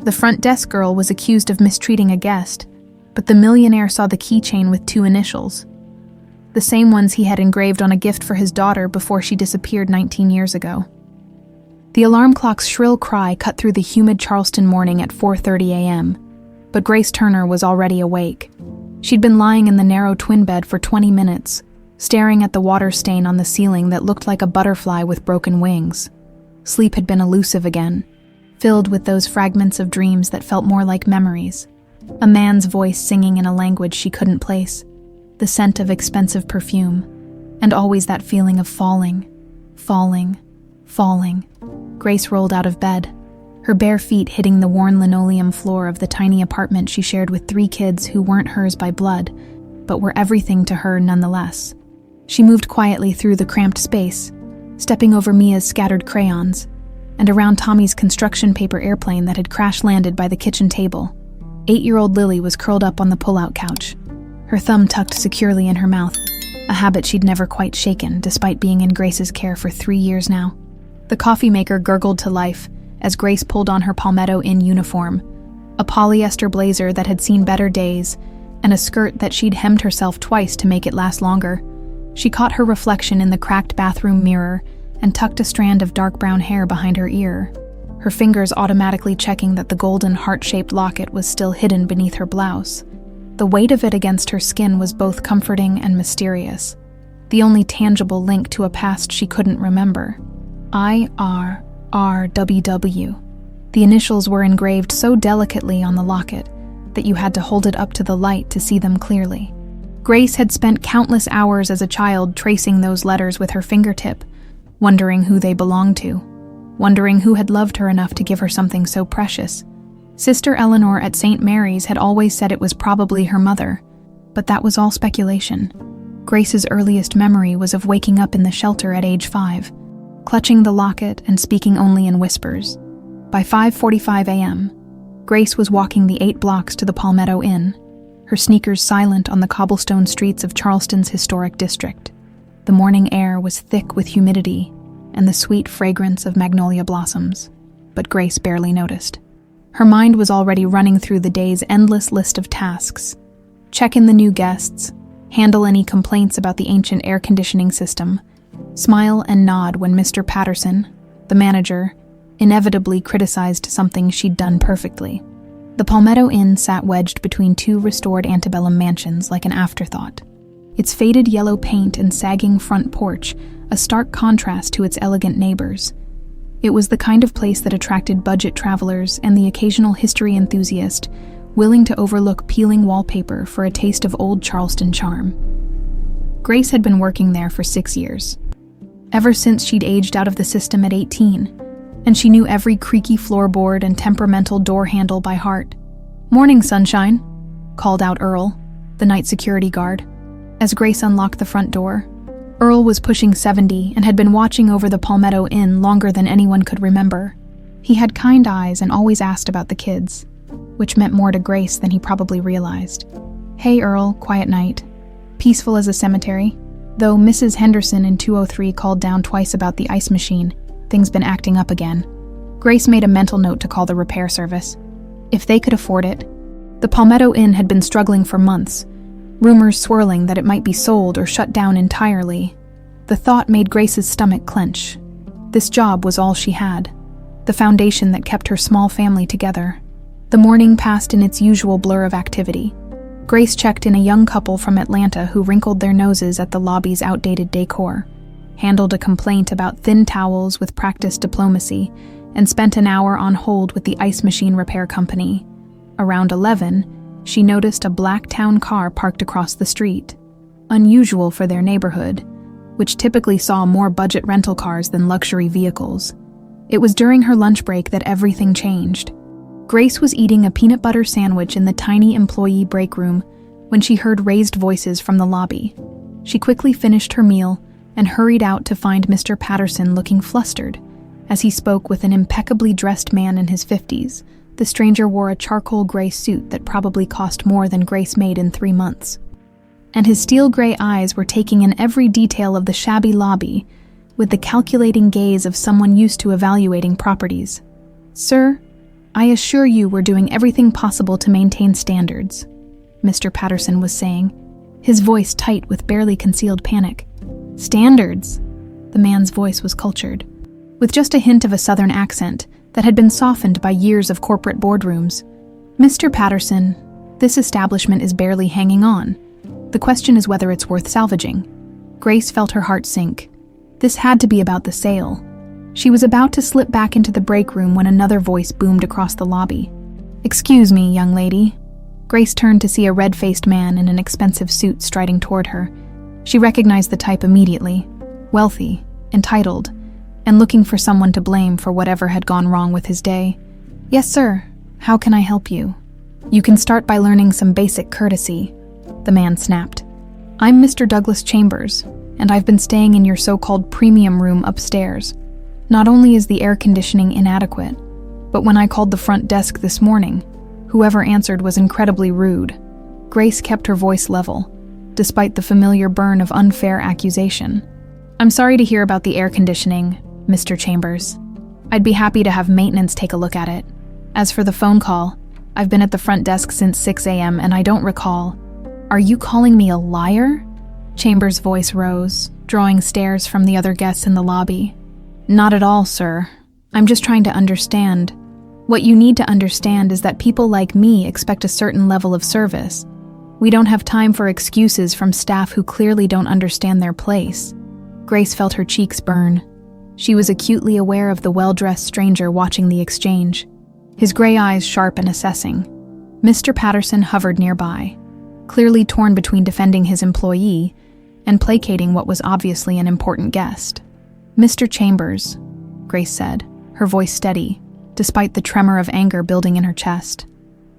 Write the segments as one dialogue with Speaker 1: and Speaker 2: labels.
Speaker 1: The front desk girl was accused of mistreating a guest, but the millionaire saw the keychain with 2 initials, the same ones he had engraved on a gift for his daughter before she disappeared 19 years ago. The alarm clock's shrill cry cut through the humid Charleston morning at 4:30 a.m., but Grace Turner was already awake. She'd been lying in the narrow twin bed for 20 minutes, staring at the water stain on the ceiling that looked like a butterfly with broken wings. Sleep had been elusive again, filled with those fragments of dreams that felt more like memories. A man's voice singing in a language she couldn't place, the scent of expensive perfume, and always that feeling of falling, falling, falling. Grace rolled out of bed, her bare feet hitting the worn linoleum floor of the tiny apartment she shared with 3 kids who weren't hers by blood, but were everything to her nonetheless. She moved quietly through the cramped space, stepping over Mia's scattered crayons, and around Tommy's construction paper airplane that had crash-landed by the kitchen table. 8-year-old Lily was curled up on the pullout couch, her thumb tucked securely in her mouth, a habit she'd never quite shaken despite being in Grace's care for 3 years now. The coffee maker gurgled to life as Grace pulled on her Palmetto Inn uniform, a polyester blazer that had seen better days, and a skirt that she'd hemmed herself twice to make it last longer. She caught her reflection in the cracked bathroom mirror and tucked a strand of dark brown hair behind her ear, her fingers automatically checking that the golden heart-shaped locket was still hidden beneath her blouse. The weight of it against her skin was both comforting and mysterious, the only tangible link to a past she couldn't remember. IRRWW. The initials were engraved so delicately on the locket that you had to hold it up to the light to see them clearly. Grace had spent countless hours as a child tracing those letters with her fingertip, wondering who they belonged to, wondering who had loved her enough to give her something so precious. Sister Eleanor at St. Mary's had always said it was probably her mother, but that was all speculation. Grace's earliest memory was of waking up in the shelter at age 5, clutching the locket and speaking only in whispers. By 5:45 a.m., Grace was walking the 8 blocks to the Palmetto Inn, her sneakers silent on the cobblestone streets of Charleston's historic district. The morning air was thick with humidity and the sweet fragrance of magnolia blossoms, but Grace barely noticed. Her mind was already running through the day's endless list of tasks. Check in the new guests, handle any complaints about the ancient air conditioning system, smile and nod when Mr. Patterson, the manager, inevitably criticized something she'd done perfectly. The Palmetto Inn sat wedged between 2 restored antebellum mansions like an afterthought, its faded yellow paint and sagging front porch a stark contrast to its elegant neighbors. It was the kind of place that attracted budget travelers and the occasional history enthusiast willing to overlook peeling wallpaper for a taste of old Charleston charm. Grace had been working there for 6 years, ever since she'd aged out of the system at 18, and she knew every creaky floorboard and temperamental door handle by heart. "Morning, sunshine," called out Earl, the night security guard, as Grace unlocked the front door. Earl was pushing 70 and had been watching over the Palmetto Inn longer than anyone could remember. He had kind eyes and always asked about the kids, which meant more to Grace than he probably realized. "Hey, Earl, quiet night. Peaceful as a cemetery. Though Mrs. Henderson in 203 called down twice about the ice machine, things been acting up again." Grace made a mental note to call the repair service. If they could afford it. The Palmetto Inn had been struggling for months, rumors swirling that it might be sold or shut down entirely. The thought made Grace's stomach clench. This job was all she had, the foundation that kept her small family together. The morning passed in its usual blur of activity. Grace checked in a young couple from Atlanta who wrinkled their noses at the lobby's outdated decor, handled a complaint about thin towels with practiced diplomacy, and spent an hour on hold with the ice machine repair company. Around 11, she noticed a black town car parked across the street, unusual for their neighborhood, which typically saw more budget rental cars than luxury vehicles. It was during her lunch break that everything changed. Grace was eating a peanut butter sandwich in the tiny employee break room when she heard raised voices from the lobby. She quickly finished her meal and hurried out to find Mr. Patterson looking flustered as he spoke with an impeccably dressed man in his 50s. The stranger wore a charcoal gray suit that probably cost more than Grace made in 3 months. And his steel gray eyes were taking in every detail of the shabby lobby with the calculating gaze of someone used to evaluating properties. "Sir, I assure you we're doing everything possible to maintain standards, Mr. Patterson was saying, his voice tight with barely concealed panic. Standards? The man's voice was cultured, with just a hint of a southern accent that had been softened by years of corporate boardrooms. Mr. Patterson, this establishment is barely hanging on. The question is whether it's worth salvaging. Grace felt her heart sink. This had to be about the sale. She was about to slip back into the break room when another voice boomed across the lobby. "Excuse me, young lady." Grace turned to see a red-faced man in an expensive suit striding toward her. She recognized the type immediately. Wealthy, entitled, and looking for someone to blame for whatever had gone wrong with his day. "Yes, sir. How can I help you?" "You can start by learning some basic courtesy," the man snapped. "I'm Mr. Douglas Chambers, and I've been staying in your so-called premium room upstairs. Not only is the air conditioning inadequate, but when I called the front desk this morning, whoever answered was incredibly rude." Grace kept her voice level, despite the familiar burn of unfair accusation. "I'm sorry to hear about the air conditioning, Mr. Chambers. I'd be happy to have maintenance take a look at it. As for the phone call, I've been at the front desk since 6 a.m. and I don't recall." "Are you calling me a liar?" Chambers' voice rose, drawing stares from the other guests in the lobby. "Not at all, sir. I'm just trying to understand. What you need to understand is that people like me expect a certain level of service. We don't have time for excuses from staff who clearly don't understand their place." Grace felt her cheeks burn. She was acutely aware of the well-dressed stranger watching the exchange, his gray eyes sharp and assessing. Mr. Patterson hovered nearby, clearly torn between defending his employee and placating what was obviously an important guest. "Mr. Chambers," Grace said, her voice steady, despite the tremor of anger building in her chest.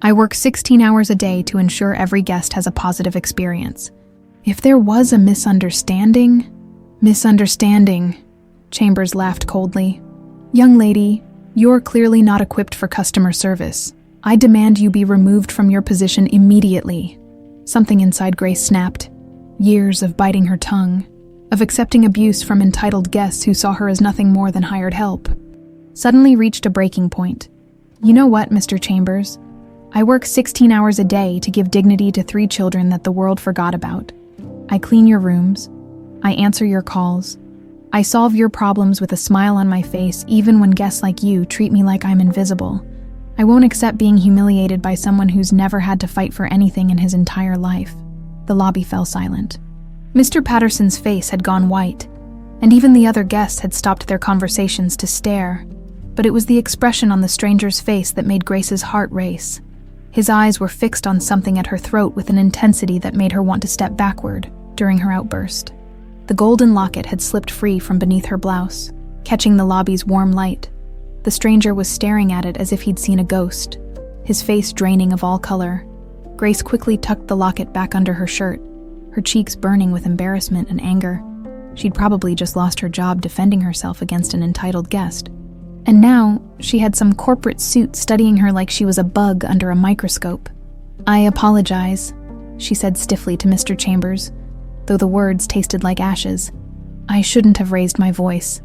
Speaker 1: "I work 16 hours a day to ensure every guest has a positive experience. If there was a misunderstanding..." "Misunderstanding," Chambers laughed coldly. "Young lady, you're clearly not equipped for customer service. I demand you be removed from your position immediately." Something inside Grace snapped. Years of biting her tongue, of accepting abuse from entitled guests who saw her as nothing more than hired help, suddenly reached a breaking point. "You know what, Mr. Chambers? I work 16 hours a day to give dignity to 3 children that the world forgot about. I clean your rooms. I answer your calls. I solve your problems with a smile on my face even when guests like you treat me like I'm invisible. I won't accept being humiliated by someone who's never had to fight for anything in his entire life." The lobby fell silent. Mr. Patterson's face had gone white, and even the other guests had stopped their conversations to stare, but it was the expression on the stranger's face that made Grace's heart race. His eyes were fixed on something at her throat with an intensity that made her want to step backward during her outburst. The golden locket had slipped free from beneath her blouse, catching the lobby's warm light. The stranger was staring at it as if he'd seen a ghost, his face draining of all color. Grace quickly tucked the locket back under her shirt, her cheeks burning with embarrassment and anger. She'd probably just lost her job defending herself against an entitled guest. And now, she had some corporate suit studying her like she was a bug under a microscope. "I apologize," she said stiffly to Mr. Chambers, though the words tasted like ashes. "I shouldn't have raised my voice."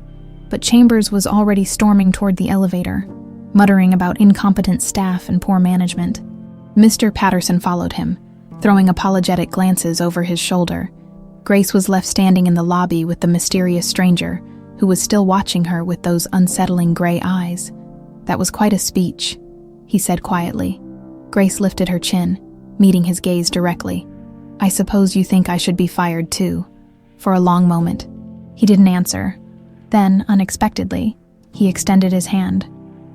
Speaker 1: But Chambers was already storming toward the elevator, muttering about incompetent staff and poor management. Mr. Patterson followed him, throwing apologetic glances over his shoulder. Grace was left standing in the lobby with the mysterious stranger, who was still watching her with those unsettling gray eyes. "That was quite a speech," he said quietly. Grace lifted her chin, meeting his gaze directly. "I suppose you think I should be fired too." For a long moment, he didn't answer. Then, unexpectedly, he extended his hand.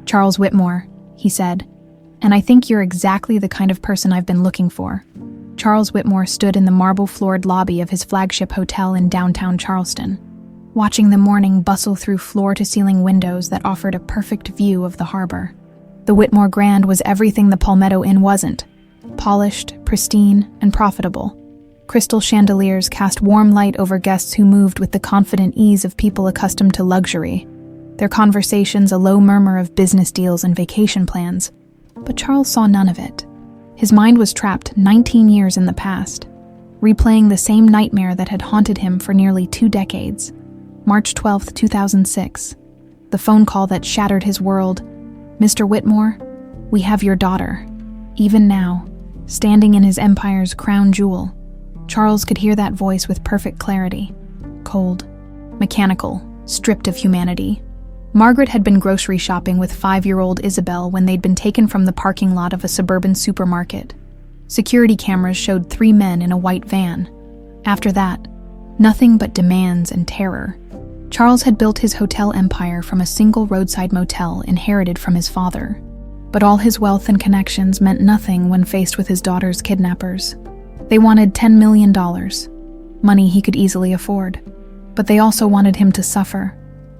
Speaker 1: "Charles Whitmore," he said, "and I think you're exactly the kind of person I've been looking for." Charles Whitmore stood in the marble-floored lobby of his flagship hotel in downtown Charleston, watching the morning bustle through floor-to-ceiling windows that offered a perfect view of the harbor. The Whitmore Grand was everything the Palmetto Inn wasn't: polished, pristine, and profitable. Crystal chandeliers cast warm light over guests who moved with the confident ease of people accustomed to luxury, their conversations a low murmur of business deals and vacation plans. But Charles saw none of it. His mind was trapped 19 years in the past, replaying the same nightmare that had haunted him for nearly 2 decades. March 12, 2006. The phone call that shattered his world. "Mr. Whitmore, We have your daughter. Even now, standing in his empire's crown jewel, Charles could hear that voice with perfect clarity. Cold, mechanical, stripped of humanity. Margaret had been grocery shopping with 5-year-old Isabel when they'd been taken from the parking lot of a suburban supermarket. Security cameras showed 3 men in a white van. After that, nothing but demands and terror. Charles had built his hotel empire from a single roadside motel inherited from his father. But all his wealth and connections meant nothing when faced with his daughter's kidnappers. They wanted $10 million, money he could easily afford. But they also wanted him to suffer.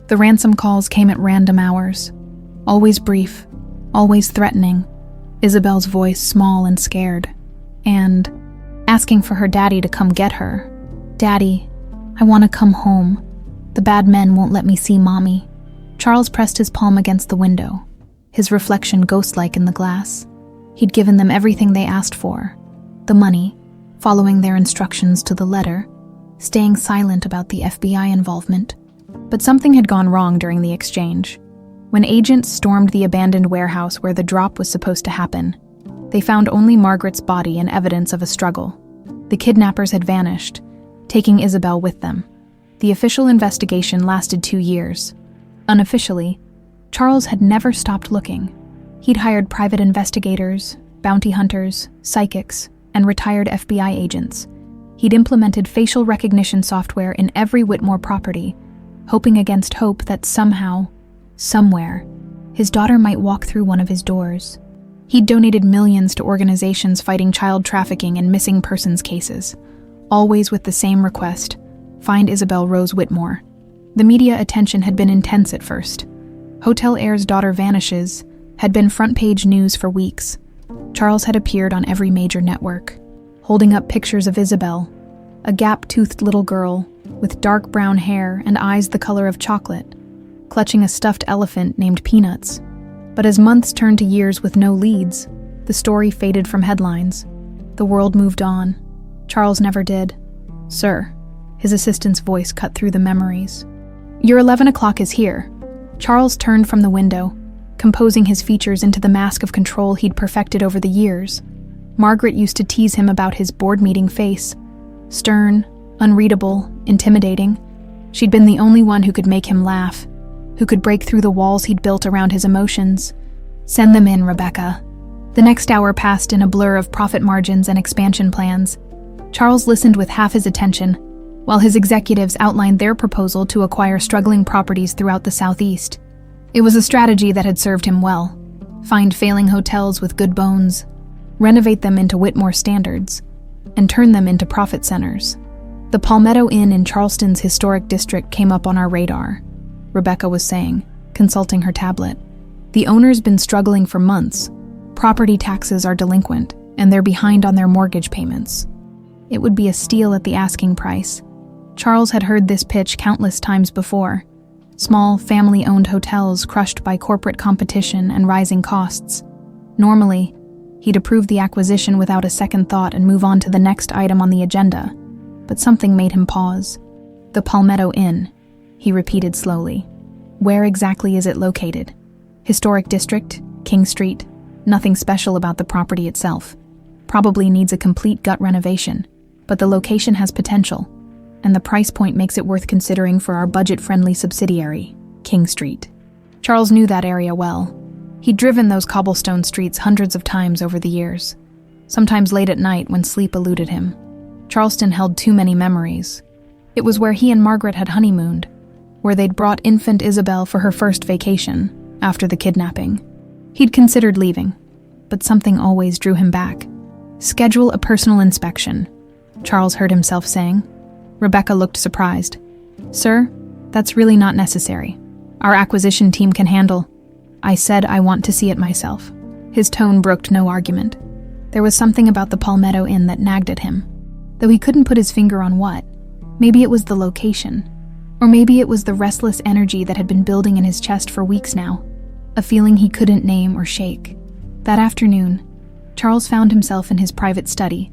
Speaker 1: The ransom calls came at random hours. Always brief, always threatening. Isabel's voice small and scared. And asking for her daddy to come get her. "Daddy, I want to come home. The bad men won't let me see Mommy." Charles pressed his palm against the window, his reflection ghost-like in the glass. He'd given them everything they asked for. The money, following their instructions to the letter, staying silent about the FBI involvement. But something had gone wrong during the exchange. When agents stormed the abandoned warehouse where the drop was supposed to happen, they found only Margaret's body and evidence of a struggle. The kidnappers had vanished, taking Isabel with them. The official investigation lasted 2 years. Unofficially, Charles had never stopped looking. He'd hired private investigators, bounty hunters, psychics, and retired FBI agents. He'd implemented facial recognition software in every Whitmore property, hoping against hope that somehow, somewhere, his daughter might walk through one of his doors. He'd donated millions to organizations fighting child trafficking and missing persons cases, always with the same request: find Isabel Rose Whitmore. The media attention had been intense at first. Hotel heir's daughter vanishes had been front-page news for weeks. Charles had appeared on every major network, holding up pictures of Isabel, a gap-toothed little girl with dark brown hair and eyes the color of chocolate, clutching a stuffed elephant named Peanuts. But as months turned to years with no leads, the story faded from headlines. The world moved on. Charles never did. "Sir," his assistant's voice cut through the memories. "Your 11 o'clock is here." Charles turned from the window, composing his features into the mask of control he'd perfected over the years. Margaret used to tease him about his board meeting face. Stern, unreadable, intimidating. She'd been the only one who could make him laugh, who could break through the walls he'd built around his emotions. "Send them in, Rebecca." The next hour passed in a blur of profit margins and expansion plans. Charles listened with half his attention, while his executives outlined their proposal to acquire struggling properties throughout the Southeast. It was a strategy that had served him well. Find failing hotels with good bones, renovate them into Whitmore standards, and turn them into profit centers. "The Palmetto Inn in Charleston's historic district came up on our radar," Rebecca was saying, consulting her tablet. "The owner's been struggling for months. Property taxes are delinquent, and they're behind on their mortgage payments. It would be a steal at the asking price." Charles had heard this pitch countless times before. Small, family-owned hotels crushed by corporate competition and rising costs. Normally, he'd approve the acquisition without a second thought and move on to the next item on the agenda. But something made him pause. "The Palmetto Inn," he repeated slowly. "Where exactly is it located?" "Historic district, King Street. Nothing special about the property itself. Probably needs a complete gut renovation, but the location has potential, and the price point makes it worth considering for our budget-friendly subsidiary, King Street." Charles knew that area well. He'd driven those cobblestone streets hundreds of times over the years, sometimes late at night when sleep eluded him. Charleston held too many memories. It was where he and Margaret had honeymooned, where they'd brought infant Isabel for her first vacation after the kidnapping. He'd considered leaving, but something always drew him back. "Schedule a personal inspection," Charles heard himself saying. Rebecca looked surprised. "Sir, that's really not necessary. Our acquisition team can handle." "I said I want to see it myself." His tone brooked no argument. There was something about the Palmetto Inn that nagged at him, though he couldn't put his finger on what. Maybe it was the location, or maybe it was the restless energy that had been building in his chest for weeks now, a feeling he couldn't name or shake. That afternoon, Charles found himself in his private study,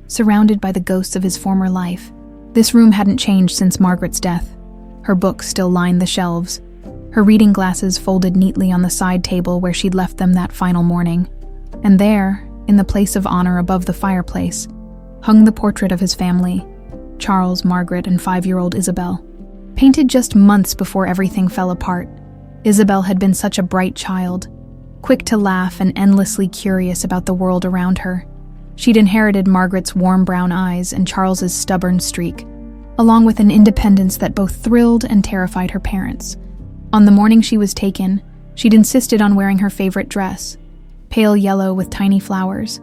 Speaker 1: surrounded by the ghosts of his former life. This room hadn't changed since Margaret's death. Her books still lined the shelves. her reading glasses folded neatly on the side table where she'd left them that final morning. And there, in the place of honor above the fireplace, hung the portrait of his family, Charles, Margaret, and 5-year-old Isabel. Painted just months before everything fell apart, Isabel had been such a bright child, quick to laugh and endlessly curious about the world around her. She'd inherited Margaret's warm brown eyes and Charles's stubborn streak, along with an independence that both thrilled and terrified her parents. On the morning she was taken, she'd insisted on wearing her favorite dress, pale yellow with tiny flowers,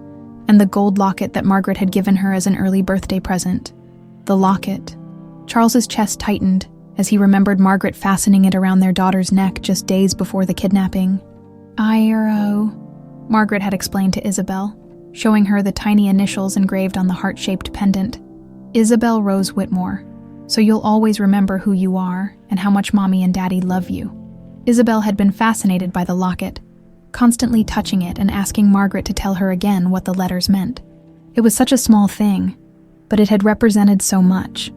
Speaker 1: and the gold locket that Margaret had given her as an early birthday present. The locket. Charles's chest tightened as he remembered Margaret fastening it around their daughter's neck just days before the kidnapping. "Iro," Margaret had explained to Isabel, showing her the tiny initials engraved on the heart-shaped pendant. "Isabel Rose Whitmore, so you'll always remember who you are and how much Mommy and Daddy love you." Isabel had been fascinated by the locket, constantly touching it and asking Margaret to tell her again what the letters meant. It was such a small thing, but it had represented so much.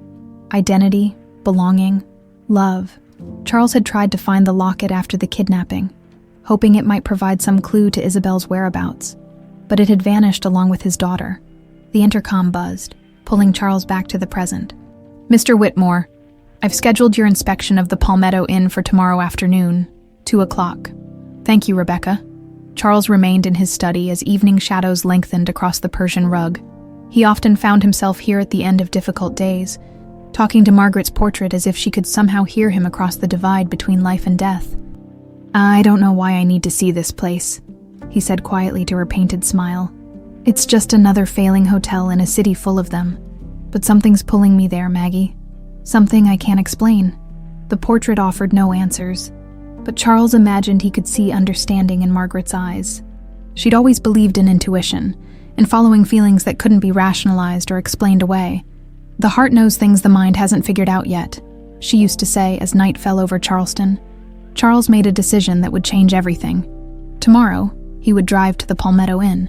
Speaker 1: Identity, belonging, love. Charles had tried to find the locket after the kidnapping, hoping it might provide some clue to Isabel's whereabouts, but it had vanished along with his daughter. The intercom buzzed, pulling Charles back to the present. "Mr. Whitmore, I've scheduled your inspection of the Palmetto Inn for tomorrow afternoon, 2 o'clock. "Thank you, Rebecca." Charles remained in his study as evening shadows lengthened across the Persian rug. He often found himself here at the end of difficult days, talking to Margaret's portrait as if she could somehow hear him across the divide between life and death. "I don't know why I need to see this place," he said quietly to her painted smile. "It's just another failing hotel in a city full of them. But something's pulling me there, Maggie. Something I can't explain." The portrait offered no answers, but Charles imagined he could see understanding in Margaret's eyes. She'd always believed in intuition, in following feelings that couldn't be rationalized or explained away. "The heart knows things the mind hasn't figured out yet," she used to say as night fell over Charleston. Charles made a decision that would change everything. Tomorrow, he would drive to the Palmetto Inn.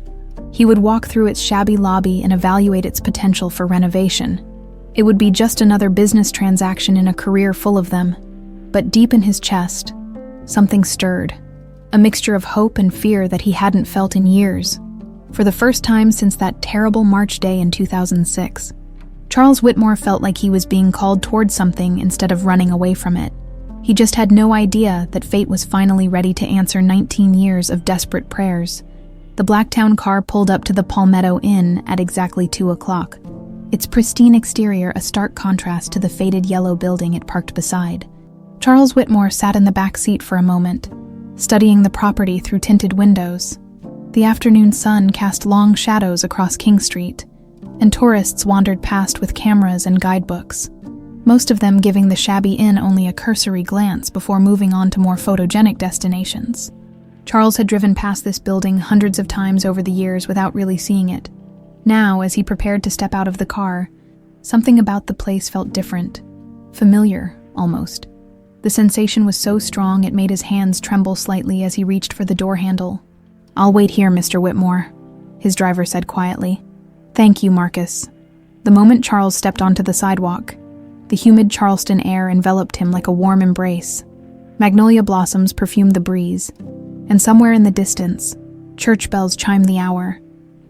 Speaker 1: He would walk through its shabby lobby and evaluate its potential for renovation. It would be just another business transaction in a career full of them. But deep in his chest, something stirred, a mixture of hope and fear that he hadn't felt in years. For the first time since that terrible March day in 2006, Charles Whitmore felt like he was being called towards something instead of running away from it. He just had no idea that fate was finally ready to answer 19 years of desperate prayers. The Blacktown car pulled up to the Palmetto Inn at exactly 2 o'clock, its pristine exterior a stark contrast to the faded yellow building it parked beside. Charles Whitmore sat in the back seat for a moment, studying the property through tinted windows. The afternoon sun cast long shadows across King Street, and tourists wandered past with cameras and guidebooks, most of them giving the shabby inn only a cursory glance before moving on to more photogenic destinations. Charles had driven past this building hundreds of times over the years without really seeing it. Now, as he prepared to step out of the car, something about the place felt different, familiar, almost. The sensation was so strong it made his hands tremble slightly as he reached for the door handle. "I'll wait here, Mr. Whitmore," his driver said quietly. "Thank you, Marcus." The moment Charles stepped onto the sidewalk, the humid Charleston air enveloped him like a warm embrace. Magnolia blossoms perfumed the breeze, and somewhere in the distance, church bells chimed the hour.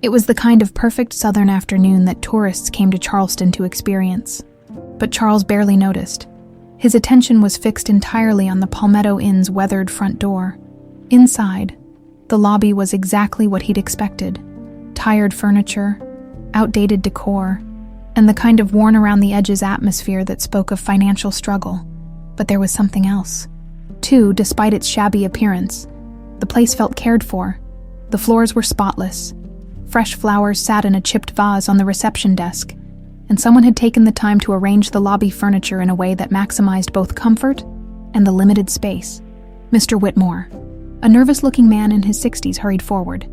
Speaker 1: It was the kind of perfect southern afternoon that tourists came to Charleston to experience. But Charles barely noticed. His attention was fixed entirely on the Palmetto Inn's weathered front door. Inside, the lobby was exactly what he'd expected. Tired furniture, outdated decor, and the kind of worn-around-the-edges atmosphere that spoke of financial struggle. But there was something else. Too, despite its shabby appearance, the place felt cared for. The floors were spotless. Fresh flowers sat in a chipped vase on the reception desk, and someone had taken the time to arrange the lobby furniture in a way that maximized both comfort and the limited space. Mr. Whitmore, a nervous-looking man in his 60s, hurried forward,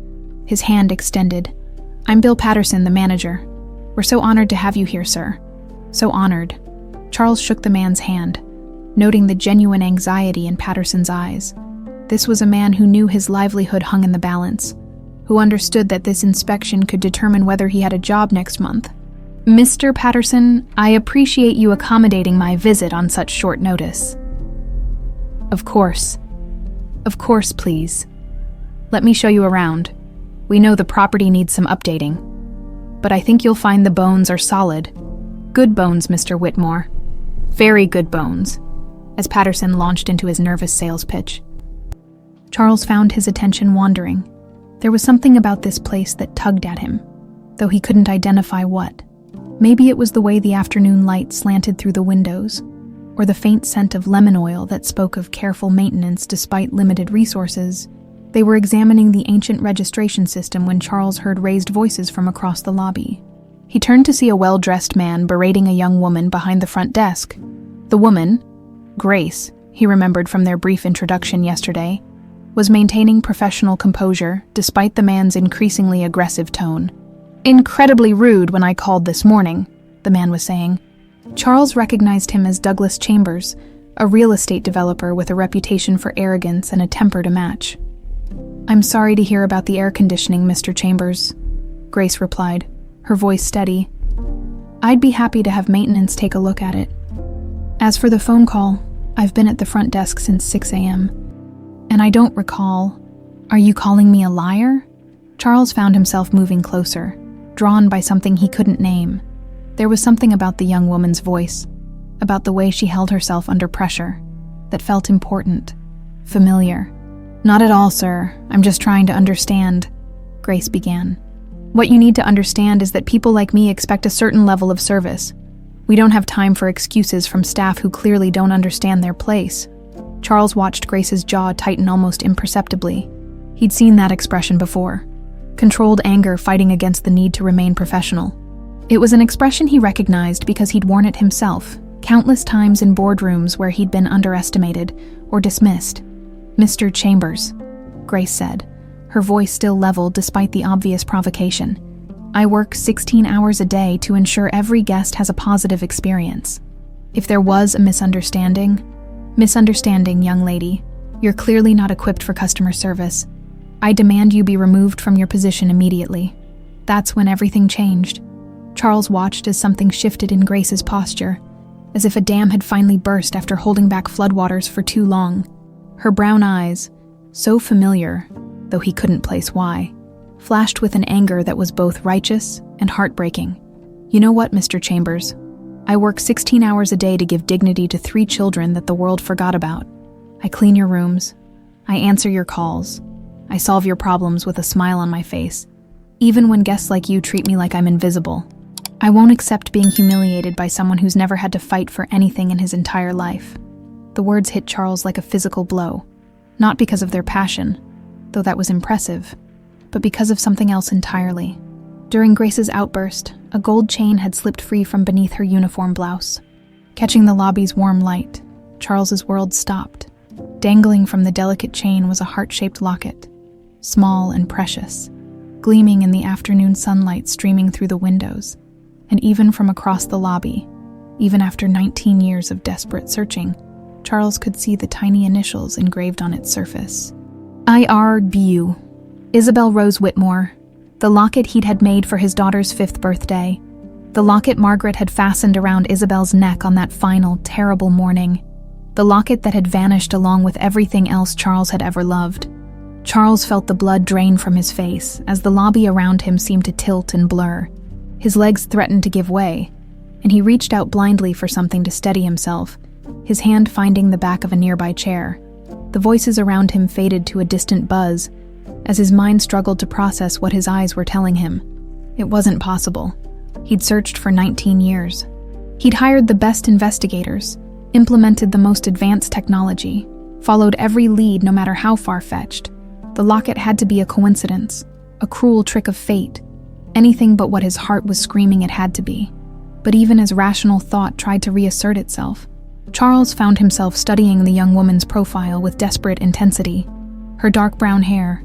Speaker 1: his hand extended. "I'm Bill Patterson, the manager. We're so honored to have you here, sir." So honored. Charles shook the man's hand, noting the genuine anxiety in Patterson's eyes. This was a man who knew his livelihood hung in the balance, who understood that this inspection could determine whether he had a job next month. "Mr. Patterson, I appreciate you accommodating my visit on such short notice." Of course. Of course, please. Let me show you around. We know the property needs some updating. But I think you'll find the bones are solid. Good bones, Mr. Whitmore. Very good bones. As Patterson launched into his nervous sales pitch. Charles found his attention wandering. There was something about this place that tugged at him, though he couldn't identify what. Maybe it was the way the afternoon light slanted through the windows, or the faint scent of lemon oil that spoke of careful maintenance despite limited resources. They were examining the ancient registration system when Charles heard raised voices from across the lobby. He turned to see a well-dressed man berating a young woman behind the front desk. The woman, Grace, he remembered from their brief introduction yesterday, was maintaining professional composure despite the man's increasingly aggressive tone. "Incredibly rude when I called this morning," the man was saying. Charles recognized him as Douglas Chambers, a real estate developer with a reputation for arrogance and a temper to match. "I'm sorry to hear about the air conditioning, Mr. Chambers," Grace replied, her voice steady. "I'd be happy to have maintenance take a look at it. As for the phone call, I've been at the front desk since 6 a.m. And I don't recall. Are you calling me a liar?" Charles found himself moving closer, drawn by something he couldn't name. There was something about the young woman's voice, about the way she held herself under pressure, that felt important, familiar. "Not at all, sir. I'm just trying to understand," Grace began. "What you need to understand is that people like me expect a certain level of service. We don't have time for excuses from staff who clearly don't understand their place." Charles watched Grace's jaw tighten almost imperceptibly. He'd seen that expression before. Controlled anger fighting against the need to remain professional. It was an expression he recognized because he'd worn it himself, countless times in boardrooms where he'd been underestimated or dismissed. "Mr. Chambers," Grace said, her voice still level despite the obvious provocation. "I work 16 hours a day to ensure every guest has a positive experience. If there was a misunderstanding, young lady, you're clearly not equipped for customer service. I demand you be removed from your position immediately." That's when everything changed. Charles watched as something shifted in Grace's posture, as if a dam had finally burst after holding back floodwaters for too long. Her brown eyes, so familiar, though he couldn't place why, flashed with an anger that was both righteous and heartbreaking. "You know what, Mr. Chambers? I work 16 hours a day to give dignity to 3 children that the world forgot about. I clean your rooms. I answer your calls. I solve your problems with a smile on my face, even when guests like you treat me like I'm invisible. I won't accept being humiliated by someone who's never had to fight for anything in his entire life." The words hit Charles like a physical blow, not because of their passion, though that was impressive, but because of something else entirely. During Grace's outburst, a gold chain had slipped free from beneath her uniform blouse. Catching the lobby's warm light, Charles's world stopped. Dangling from the delicate chain was a heart-shaped locket, small and precious, gleaming in the afternoon sunlight streaming through the windows. And even from across the lobby, even after 19 years of desperate searching, Charles could see the tiny initials engraved on its surface. IRBU, Isabel Rose Whitmore, the locket he'd had made for his daughter's 5th birthday, the locket Margaret had fastened around Isabel's neck on that final, terrible morning, the locket that had vanished along with everything else Charles had ever loved. Charles felt the blood drain from his face as the lobby around him seemed to tilt and blur. His legs threatened to give way, and he reached out blindly for something to steady himself, his hand finding the back of a nearby chair. The voices around him faded to a distant buzz, as his mind struggled to process what his eyes were telling him. It wasn't possible. He'd searched for 19 years. He'd hired the best investigators, implemented the most advanced technology, followed every lead no matter how far-fetched. The locket had to be a coincidence, a cruel trick of fate, anything but what his heart was screaming it had to be. But even as rational thought tried to reassert itself, Charles found himself studying the young woman's profile with desperate intensity. Her dark brown hair,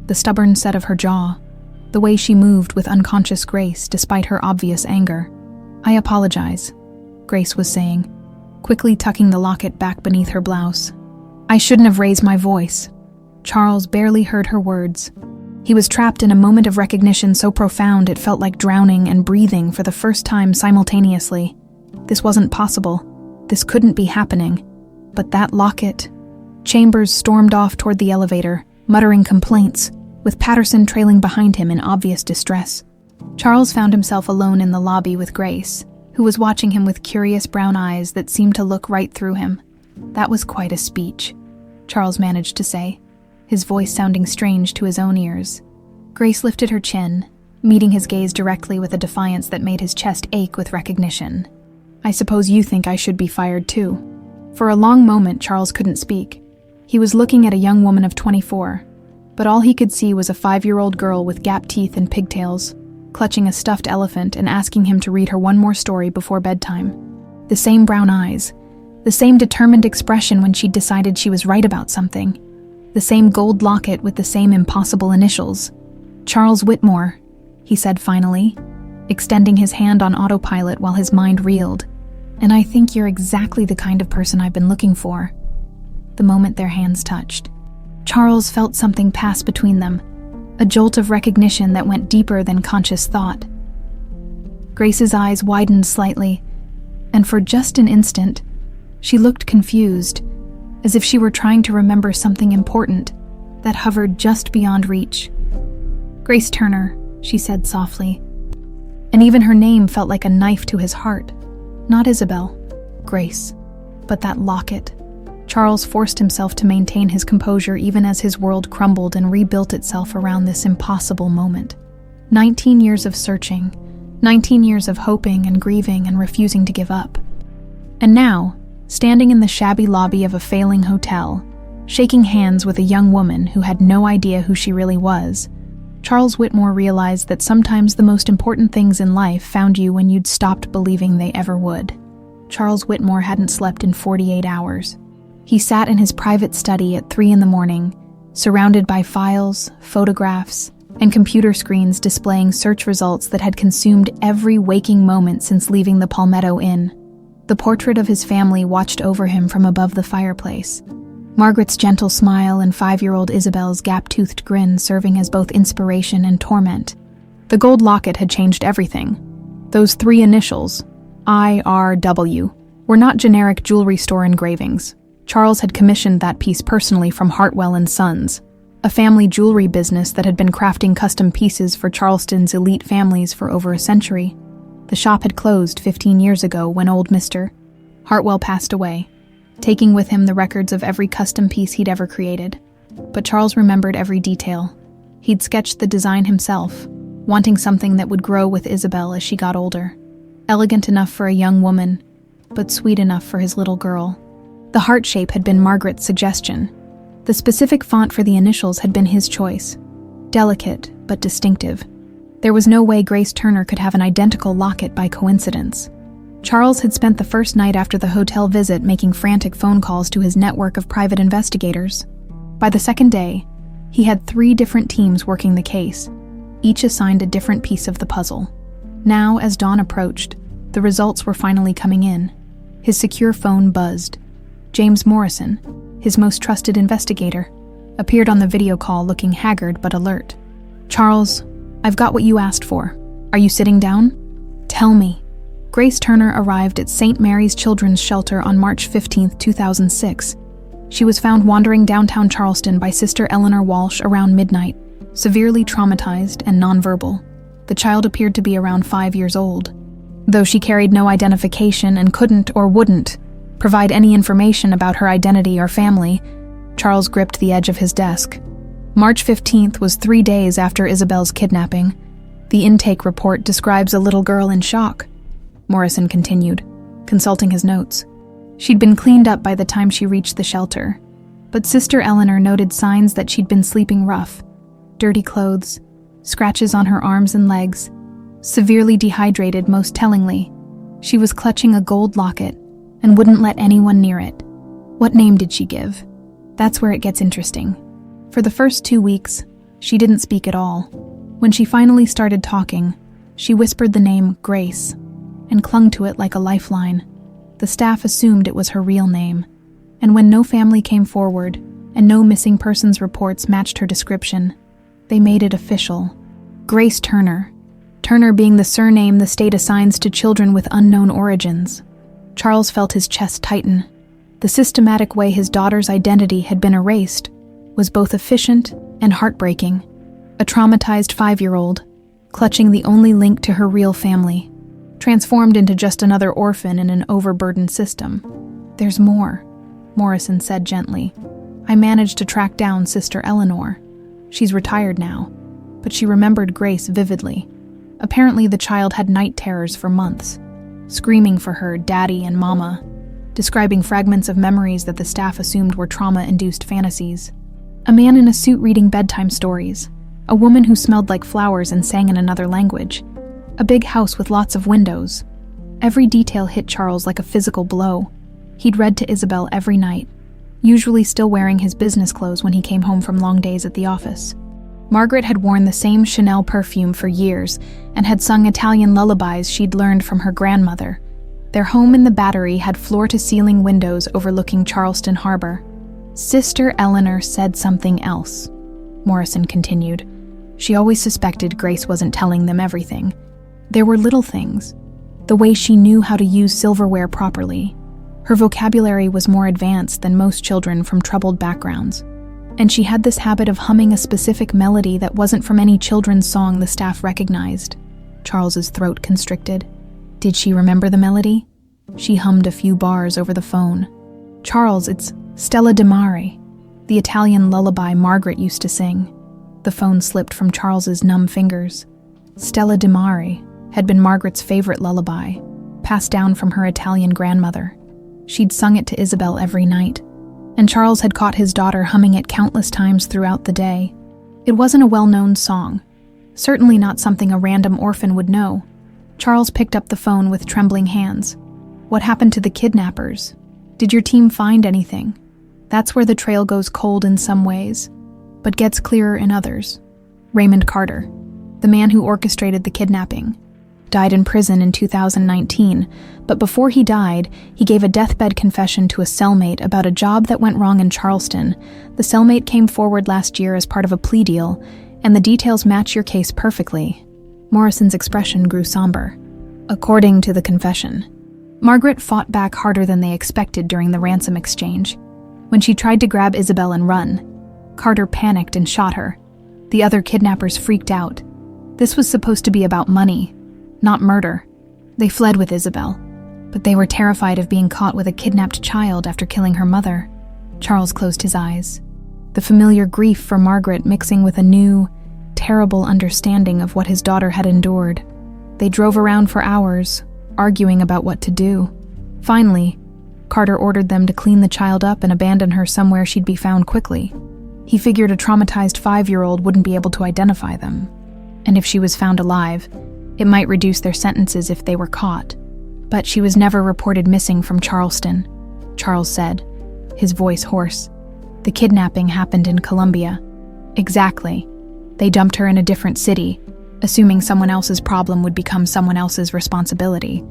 Speaker 1: the stubborn set of her jaw, the way she moved with unconscious grace despite her obvious anger. "I apologize," Grace was saying, quickly tucking the locket back beneath her blouse. "I shouldn't have raised my voice." Charles barely heard her words. He was trapped in a moment of recognition so profound it felt like drowning and breathing for the first time simultaneously. This wasn't possible. This couldn't be happening. But that locket, Chambers stormed off toward the elevator, muttering complaints, with Patterson trailing behind him in obvious distress. Charles found himself alone in the lobby with Grace, who was watching him with curious brown eyes that seemed to look right through him. "That was quite a speech," Charles managed to say, his voice sounding strange to his own ears. Grace lifted her chin, meeting his gaze directly with a defiance that made his chest ache with recognition. "I suppose you think I should be fired too." For a long moment, Charles couldn't speak. He was looking at a young woman of 24, but all he could see was a 5-year-old girl with gap teeth and pigtails, clutching a stuffed elephant and asking him to read her one more story before bedtime. The same brown eyes, the same determined expression when she'd decided she was right about something, the same gold locket with the same impossible initials. "Charles Whitmore," he said finally, extending his hand on autopilot while his mind reeled. "And I think you're exactly the kind of person I've been looking for." The moment their hands touched, Charles felt something pass between them, a jolt of recognition that went deeper than conscious thought. Grace's eyes widened slightly, and for just an instant, she looked confused, as if she were trying to remember something important that hovered just beyond reach. "Grace Turner," she said softly, and even her name felt like a knife to his heart. Not Isabel, Grace, but that locket. Charles forced himself to maintain his composure even as his world crumbled and rebuilt itself around this impossible moment. 19 years of searching, 19 years of hoping and grieving and refusing to give up. And now, standing in the shabby lobby of a failing hotel, shaking hands with a young woman who had no idea who she really was, Charles Whitmore realized that sometimes the most important things in life found you when you'd stopped believing they ever would. Charles Whitmore hadn't slept in 48 hours. He sat in his private study at 3 a.m, surrounded by files, photographs, and computer screens displaying search results that had consumed every waking moment since leaving the Palmetto Inn. The portrait of his family watched over him from above the fireplace, Margaret's gentle smile and 5-year-old Isabel's gap-toothed grin serving as both inspiration and torment. The gold locket had changed everything. Those 3 initials, IRW, were not generic jewelry store engravings. Charles had commissioned that piece personally from Hartwell & Sons, a family jewelry business that had been crafting custom pieces for Charleston's elite families for over a century. The shop had closed 15 years ago when old Mr. Hartwell passed away, taking with him the records of every custom piece he'd ever created. But Charles remembered every detail. He'd sketched the design himself, wanting something that would grow with Isabel as she got older. Elegant enough for a young woman, but sweet enough for his little girl. The heart shape had been Margaret's suggestion. The specific font for the initials had been his choice. Delicate, but distinctive. There was no way Grace Turner could have an identical locket by coincidence. Charles had spent the first night after the hotel visit making frantic phone calls to his network of private investigators. By the second day, he had 3 different teams working the case, each assigned a different piece of the puzzle. Now, as dawn approached, the results were finally coming in. His secure phone buzzed. James Morrison, his most trusted investigator, appeared on the video call looking haggard but alert. "Charles, I've got what you asked for. Are you sitting down?" "Tell me." Grace Turner arrived at St. Mary's Children's Shelter on March 15, 2006. She was found wandering downtown Charleston by Sister Eleanor Walsh around midnight, severely traumatized and nonverbal. The child appeared to be around 5 years old. Though she carried no identification and couldn't or wouldn't provide any information about her identity or family, Charles gripped the edge of his desk. March 15th was 3 days after Isabel's kidnapping. The intake report describes a little girl in shock. Morrison continued, consulting his notes. She'd been cleaned up by the time she reached the shelter, but Sister Eleanor noted signs that she'd been sleeping rough. Dirty clothes, scratches on her arms and legs, severely dehydrated most tellingly. She was clutching a gold locket and wouldn't let anyone near it. What name did she give? That's where it gets interesting. For the first 2 weeks, she didn't speak at all. When she finally started talking, she whispered the name Grace and clung to it like a lifeline. The staff assumed it was her real name, and when no family came forward and no missing persons reports matched her description, they made it official. Grace Turner. Turner being the surname the state assigns to children with unknown origins. Charles felt his chest tighten. The systematic way his daughter's identity had been erased was both efficient and heartbreaking. A traumatized 5-year-old, clutching the only link to her real family, transformed into just another orphan in an overburdened system. "There's more," Morrison said gently. "I managed to track down Sister Eleanor. She's retired now, but she remembered Grace vividly. Apparently the child had night terrors for months, screaming for her daddy and mama, describing fragments of memories that the staff assumed were trauma-induced fantasies. A man in a suit reading bedtime stories, a woman who smelled like flowers and sang in another language, a big house with lots of windows. Every detail hit Charles like a physical blow. He'd read to Isabel every night, usually still wearing his business clothes when he came home from long days at the office. Margaret had worn the same Chanel perfume for years and had sung Italian lullabies she'd learned from her grandmother. Their home in the Battery had floor-to-ceiling windows overlooking Charleston Harbor. "Sister Eleanor said something else," Morrison continued. "She always suspected Grace wasn't telling them everything. There were little things. The way she knew how to use silverware properly. Her vocabulary was more advanced than most children from troubled backgrounds. And she had this habit of humming a specific melody that wasn't from any children's song the staff recognized." Charles's throat constricted. "Did she remember the melody?" She hummed a few bars over the phone. "Charles, it's Stella di Mare, the Italian lullaby Margaret used to sing." The phone slipped from Charles's numb fingers. Stella di Mare had been Margaret's favorite lullaby, passed down from her Italian grandmother. She'd sung it to Isabel every night, and Charles had caught his daughter humming it countless times throughout the day. It wasn't a well-known song, certainly not something a random orphan would know. Charles picked up the phone with trembling hands. "What happened to the kidnappers? Did your team find anything?" That's where the trail goes cold in some ways, but gets clearer in others. Raymond Carter, the man who orchestrated the kidnapping, died in prison in 2019, but before he died, he gave a deathbed confession to a cellmate about a job that went wrong in Charleston. The cellmate came forward last year as part of a plea deal, and the details match your case perfectly. Morrison's expression grew somber. According to the confession, Margaret fought back harder than they expected during the ransom exchange. When she tried to grab Isabel and run, Carter panicked and shot her. The other kidnappers freaked out. This was supposed to be about money, not murder. They fled with Isabel, but they were terrified of being caught with a kidnapped child after killing her mother. Charles closed his eyes, the familiar grief for Margaret mixing with a new, terrible understanding of what his daughter had endured. They drove around for hours, arguing about what to do. Finally, Carter ordered them to clean the child up and abandon her somewhere she'd be found quickly. He figured a traumatized 5-year-old wouldn't be able to identify them, and if she was found alive, it might reduce their sentences if they were caught. But she was never reported missing from Charleston, Charles said, his voice hoarse. The kidnapping happened in Columbia. Exactly. They dumped her in a different city, assuming someone else's problem would become someone else's responsibility.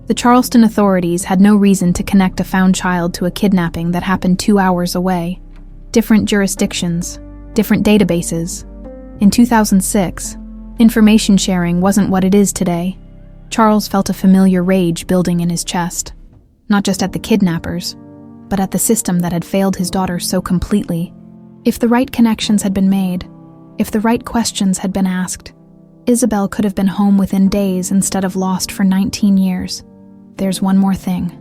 Speaker 1: The Charleston authorities had no reason to connect a found child to a kidnapping that happened 2 hours away. Different jurisdictions, different databases. In 2006, information sharing wasn't what it is today. Charles felt a familiar rage building in his chest, not just at the kidnappers, but at the system that had failed his daughter so completely. If the right connections had been made, if the right questions had been asked, Isabel could have been home within days instead of lost for 19 years. "There's one more thing,"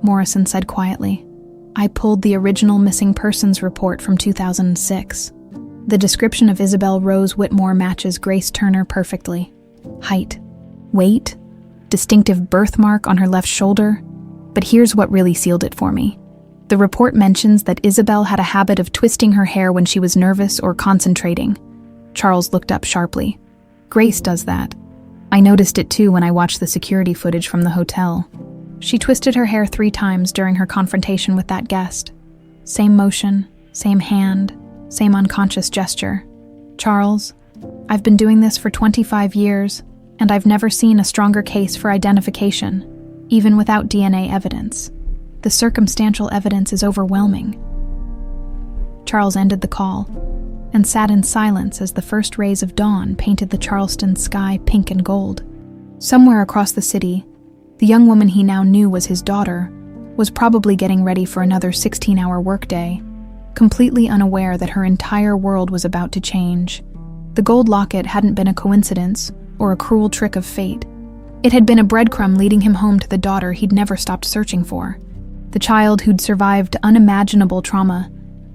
Speaker 1: Morrison said quietly. "I pulled the original missing persons report from 2006. The description of Isabel Rose Whitmore matches Grace Turner perfectly. Height, weight, distinctive birthmark on her left shoulder. But here's what really sealed it for me. The report mentions that Isabel had a habit of twisting her hair when she was nervous or concentrating." Charles looked up sharply. "Grace does that. I noticed it too when I watched the security footage from the hotel. She twisted her hair 3 times during her confrontation with that guest. Same motion, same hand, same unconscious gesture. Charles, I've been doing this for 25 years, and I've never seen a stronger case for identification, even without DNA evidence. The circumstantial evidence is overwhelming." Charles ended the call and sat in silence as the first rays of dawn painted the Charleston sky pink and gold. Somewhere across the city, the young woman he now knew was his daughter was probably getting ready for another 16-hour workday, completely unaware that her entire world was about to change. The gold locket hadn't been a coincidence or a cruel trick of fate. It had been a breadcrumb leading him home to the daughter he'd never stopped searching for, the child who'd survived unimaginable trauma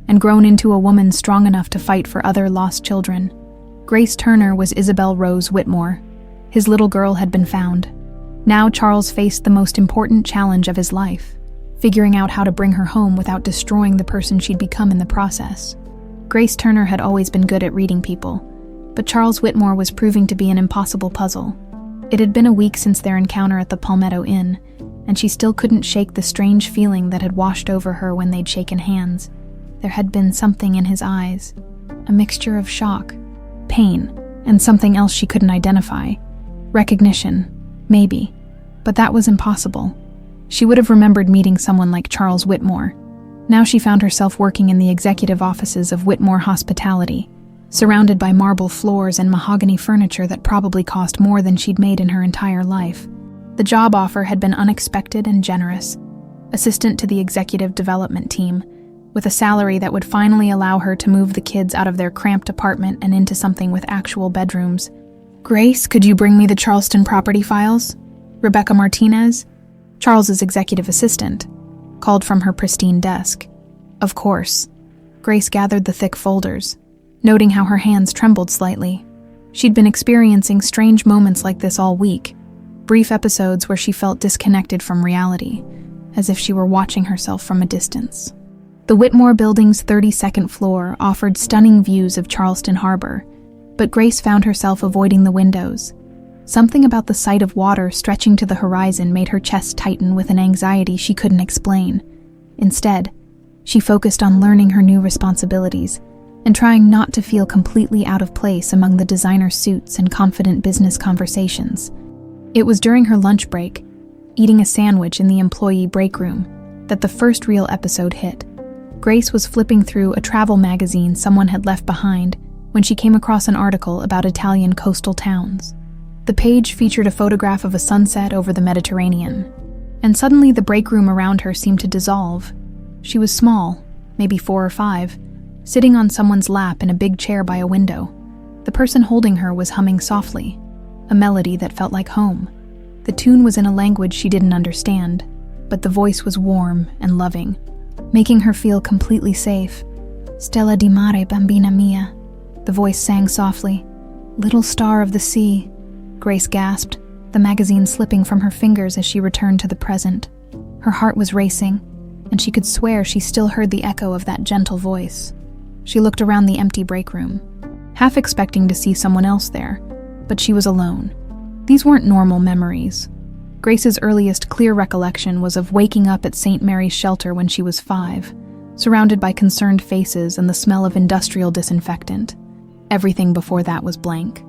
Speaker 1: and grown into a woman strong enough to fight for other lost children. Grace Turner was Isabel Rose Whitmore. His little girl had been found. Now Charles faced the most important challenge of his life, figuring out how to bring her home without destroying the person she'd become in the process. Grace Turner had always been good at reading people, but Charles Whitmore was proving to be an impossible puzzle. It had been a week since their encounter at the Palmetto Inn, and she still couldn't shake the strange feeling that had washed over her when they'd shaken hands. There had been something in his eyes, a mixture of shock, pain, and something else she couldn't identify. Recognition, maybe, but that was impossible. She would have remembered meeting someone like Charles Whitmore. Now she found herself working in the executive offices of Whitmore Hospitality, surrounded by marble floors and mahogany furniture that probably cost more than she'd made in her entire life. The job offer had been unexpected and generous, assistant to the executive development team, with a salary that would finally allow her to move the kids out of their cramped apartment and into something with actual bedrooms. "Grace, could you bring me the Charleston property files?" Rebecca Martinez, Charles's executive assistant, called from her pristine desk. Of course. Grace gathered the thick folders, noting how her hands trembled slightly. She'd been experiencing strange moments like this all week, brief episodes where she felt disconnected from reality, as if she were watching herself from a distance. The Whitmore building's 32nd floor offered stunning views of Charleston Harbor, but Grace found herself avoiding the windows. Something about the sight of water stretching to the horizon made her chest tighten with an anxiety she couldn't explain. Instead, she focused on learning her new responsibilities and trying not to feel completely out of place among the designer suits and confident business conversations. It was during her lunch break, eating a sandwich in the employee break room, that the first real episode hit. Grace was flipping through a travel magazine someone had left behind when she came across an article about Italian coastal towns. The page featured a photograph of a sunset over the Mediterranean, and suddenly the break room around her seemed to dissolve. She was small, maybe 4 or 5, sitting on someone's lap in a big chair by a window. The person holding her was humming softly, a melody that felt like home. The tune was in a language she didn't understand, but the voice was warm and loving, making her feel completely safe. "Stella di mare, bambina mia," the voice sang softly. "Little star of the sea," Grace gasped, the magazine slipping from her fingers as she returned to the present. Her heart was racing, and she could swear she still heard the echo of that gentle voice. She looked around the empty break room, half expecting to see someone else there, but she was alone. These weren't normal memories. Grace's earliest clear recollection was of waking up at St. Mary's Shelter when she was 5, surrounded by concerned faces and the smell of industrial disinfectant. Everything before that was blank,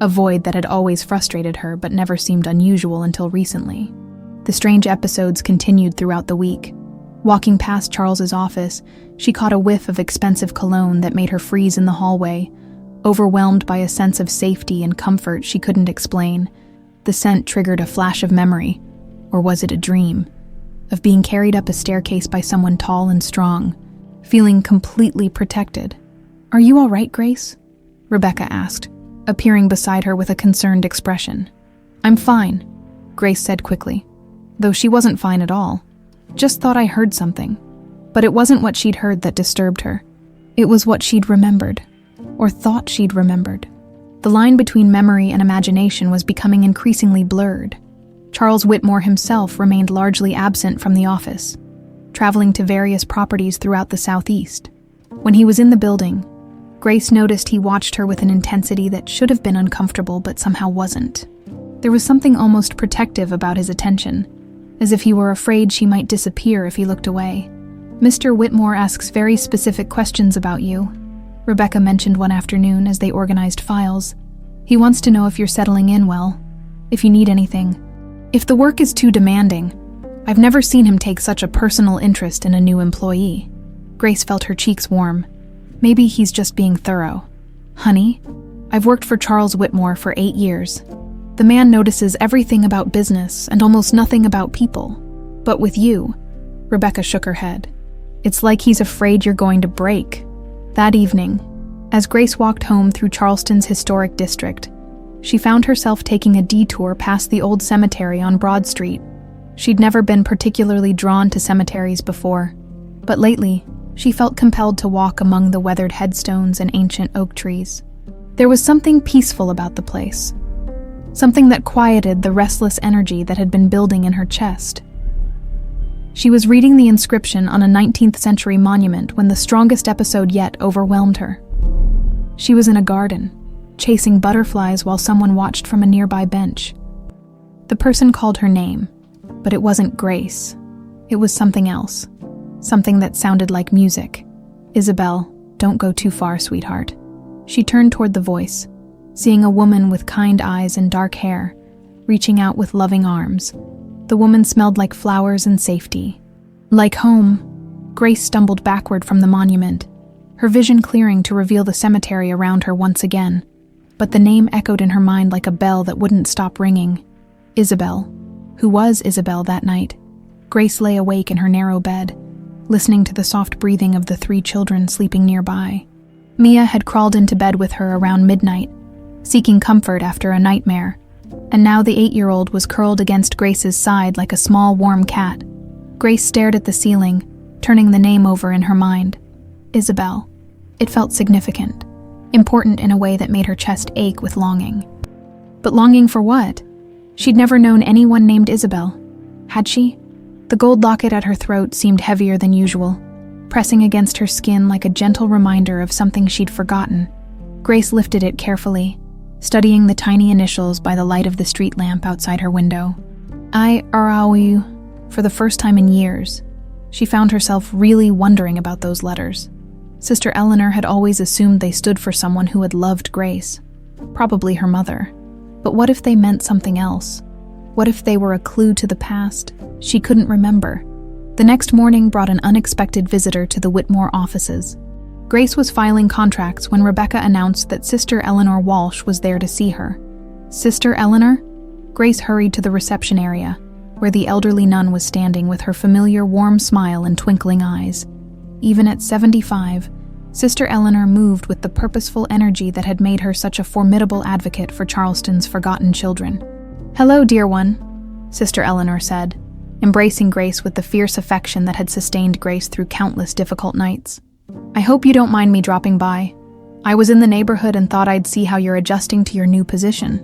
Speaker 1: a void that had always frustrated her but never seemed unusual until recently. The strange episodes continued throughout the week. Walking past Charles's office, she caught a whiff of expensive cologne that made her freeze in the hallway, overwhelmed by a sense of safety and comfort she couldn't explain. The scent triggered a flash of memory, or was it a dream, of being carried up a staircase by someone tall and strong, feeling completely protected. "Are you all right, Grace?" Rebecca asked, appearing beside her with a concerned expression. "I'm fine," Grace said quickly, though she wasn't fine at all. "Just thought I heard something." But it wasn't what she'd heard that disturbed her. It was what she'd remembered, or thought she'd remembered. The line between memory and imagination was becoming increasingly blurred. Charles Whitmore himself remained largely absent from the office, traveling to various properties throughout the Southeast. When he was in the building, Grace noticed he watched her with an intensity that should have been uncomfortable but somehow wasn't. There was something almost protective about his attention, as if he were afraid she might disappear if he looked away. "Mr. Whitmore asks very specific questions about you," Rebecca mentioned one afternoon as they organized files. "He wants to know if you're settling in well, if you need anything, if the work is too demanding. I've never seen him take such a personal interest in a new employee." Grace felt her cheeks warm. Maybe he's just being thorough. "Honey, I've worked for Charles Whitmore for 8 years. The man notices everything about business and almost nothing about people. But with you, Rebecca shook her head. It's like he's afraid you're going to break. That evening, as Grace walked home through Charleston's historic district, she found herself taking a detour past the old cemetery on Broad Street. She'd never been particularly drawn to cemeteries before, but lately, she felt compelled to walk among the weathered headstones and ancient oak trees. There was something peaceful about the place, something that quieted the restless energy that had been building in her chest. She was reading the inscription on a 19th century monument when the strongest episode yet overwhelmed her. She was in a garden, chasing butterflies while someone watched from a nearby bench. The person called her name, but it wasn't Grace. It was something else, something that sounded like music. Isabel, don't go too far, sweetheart. She turned toward the voice, seeing a woman with kind eyes and dark hair, reaching out with loving arms. The woman smelled like flowers and safety. Like home, Grace stumbled backward from the monument, her vision clearing to reveal the cemetery around her once again. But the name echoed in her mind like a bell that wouldn't stop ringing. Isabel. Who was Isabel that night? Grace lay awake in her narrow bed, listening to the soft breathing of the 3 children sleeping nearby. Mia had crawled into bed with her around midnight, seeking comfort after a nightmare, and now the 8-year-old was curled against Grace's side like a small warm cat. Grace stared at the ceiling, turning the name over in her mind. Isabel. It felt significant, important in a way that made her chest ache with longing. But longing for what? She'd never known anyone named Isabel. Had she? The gold locket at her throat seemed heavier than usual, pressing against her skin like a gentle reminder of something she'd forgotten. Grace lifted it carefully, studying the tiny initials by the light of the street lamp outside her window. I-R-A-U. For the first time in years, she found herself really wondering about those letters. Sister Eleanor had always assumed they stood for someone who had loved Grace, probably her mother. But what if they meant something else? What if they were a clue to the past she couldn't remember? The next morning brought an unexpected visitor to the Whitmore offices. Grace was filing contracts when Rebecca announced that Sister Eleanor Walsh was there to see her. Sister Eleanor? Grace hurried to the reception area, where the elderly nun was standing with her familiar warm smile and twinkling eyes. Even at 75, Sister Eleanor moved with the purposeful energy that had made her such a formidable advocate for Charleston's forgotten children. "Hello, dear one," Sister Eleanor said, embracing Grace with the fierce affection that had sustained Grace through countless difficult nights. "I hope you don't mind me dropping by. I was in the neighborhood and thought I'd see how you're adjusting to your new position."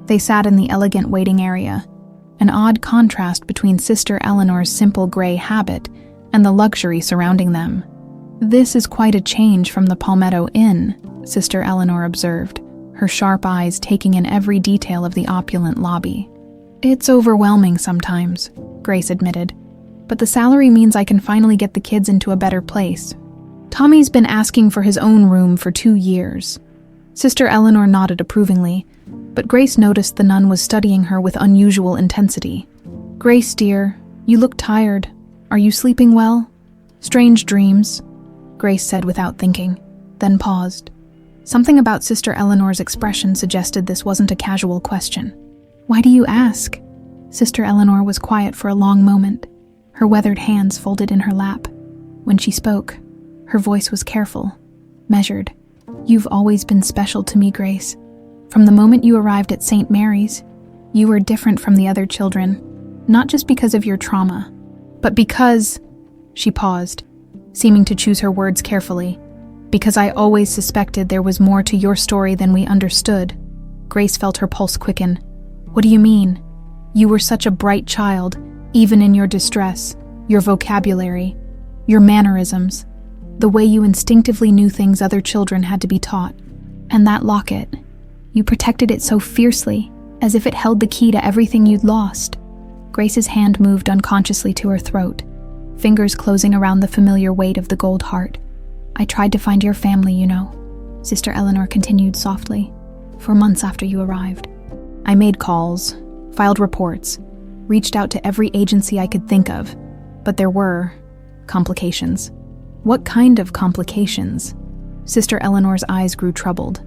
Speaker 1: They sat in the elegant waiting area, an odd contrast between Sister Eleanor's simple gray habit and the luxury surrounding them. "This is quite a change from the Palmetto Inn," Sister Eleanor observed, her sharp eyes taking in every detail of the opulent lobby. "It's overwhelming sometimes," Grace admitted, "but the salary means I can finally get the kids into a better place. Tommy's been asking for his own room for 2 years." Sister Eleanor nodded approvingly, but Grace noticed the nun was studying her with unusual intensity. "Grace, dear, you look tired. Are you sleeping well? Strange dreams?" Grace said without thinking, then paused. Something about Sister Eleanor's expression suggested this wasn't a casual question. "Why do you ask?" Sister Eleanor was quiet for a long moment, her weathered hands folded in her lap. When she spoke, her voice was careful, measured. "You've always been special to me, Grace. From the moment you arrived at St. Mary's, you were different from the other children, not just because of your trauma, but because..." She paused, seeming to choose her words carefully. "Because I always suspected there was more to your story than we understood." Grace felt her pulse quicken. "What do you mean? You were such a bright child, even in your distress, your vocabulary, your mannerisms, the way you instinctively knew things other children had to be taught. And that locket, you protected it so fiercely, as if it held the key to everything you'd lost." Grace's hand moved unconsciously to her throat, fingers closing around the familiar weight of the gold heart. "I tried to find your family, you know," Sister Eleanor continued softly, "for months after you arrived. I made calls, filed reports, reached out to every agency I could think of, but there were complications." "What kind of complications?" Sister Eleanor's eyes grew troubled.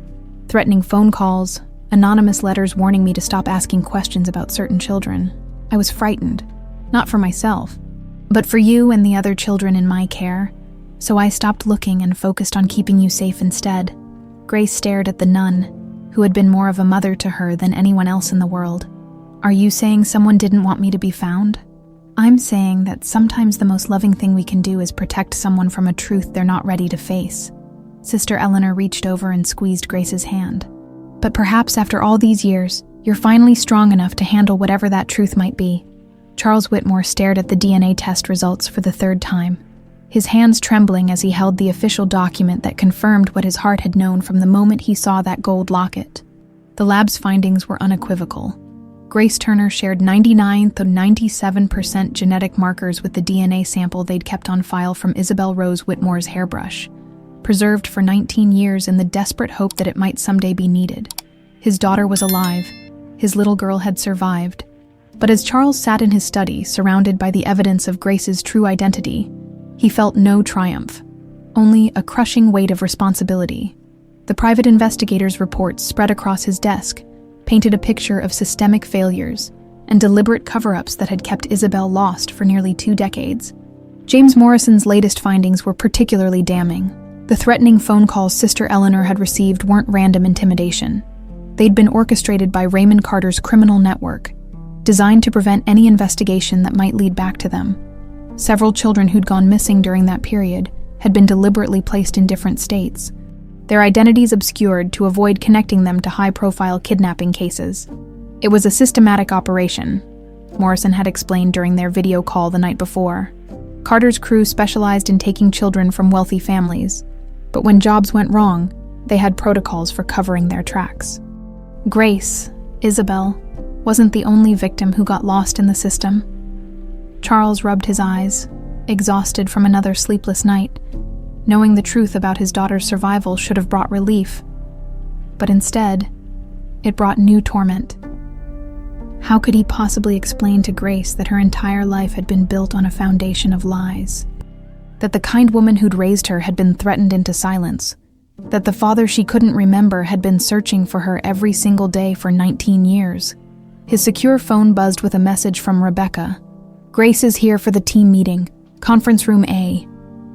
Speaker 1: "Threatening phone calls, anonymous letters warning me to stop asking questions about certain children. I was frightened, not for myself, But for you and the other children in my care, so I stopped looking and focused on keeping you safe instead." Grace stared at the nun, who had been more of a mother to her than anyone else in the world. "Are you saying someone didn't want me to be found?" "I'm saying that sometimes the most loving thing we can do is protect someone from a truth they're not ready to face." Sister Eleanor reached over and squeezed Grace's hand. "But perhaps after all these years, you're finally strong enough to handle whatever that truth might be." Charles Whitmore stared at the DNA test results for the third time, his hands trembling as he held the official document that confirmed what his heart had known from the moment he saw that gold locket. The lab's findings were unequivocal. Grace Turner shared 99 to 97% genetic markers with the DNA sample they'd kept on file from Isabel Rose Whitmore's hairbrush, preserved for 19 years in the desperate hope that it might someday be needed. His daughter was alive. His little girl had survived. But as Charles sat in his study, surrounded by the evidence of Grace's true identity, he felt no triumph, only a crushing weight of responsibility. The private investigator's reports spread across his desk painted a picture of systemic failures and deliberate cover-ups that had kept Isabel lost for nearly 2 decades. James Morrison's latest findings were particularly damning. The threatening phone calls Sister Eleanor had received weren't random intimidation. They'd been orchestrated by Raymond Carter's criminal network, designed to prevent any investigation that might lead back to them. Several children who'd gone missing during that period had been deliberately placed in different states, their identities obscured to avoid connecting them to high-profile kidnapping cases. It was a systematic operation, Morrison had explained during their video call the night before. Carter's crew specialized in taking children from wealthy families, but when jobs went wrong, they had protocols for covering their tracks. Grace, Isabel, wasn't the only victim who got lost in the system. Charles rubbed his eyes, exhausted from another sleepless night. Knowing the truth about his daughter's survival should have brought relief, but instead, it brought new torment. How could he possibly explain to Grace that her entire life had been built on a foundation of lies? That the kind woman who'd raised her had been threatened into silence? That the father she couldn't remember had been searching for her every single day for 19 years? His secure phone buzzed with a message from Rebecca. "Grace is here for the team meeting. Conference room A."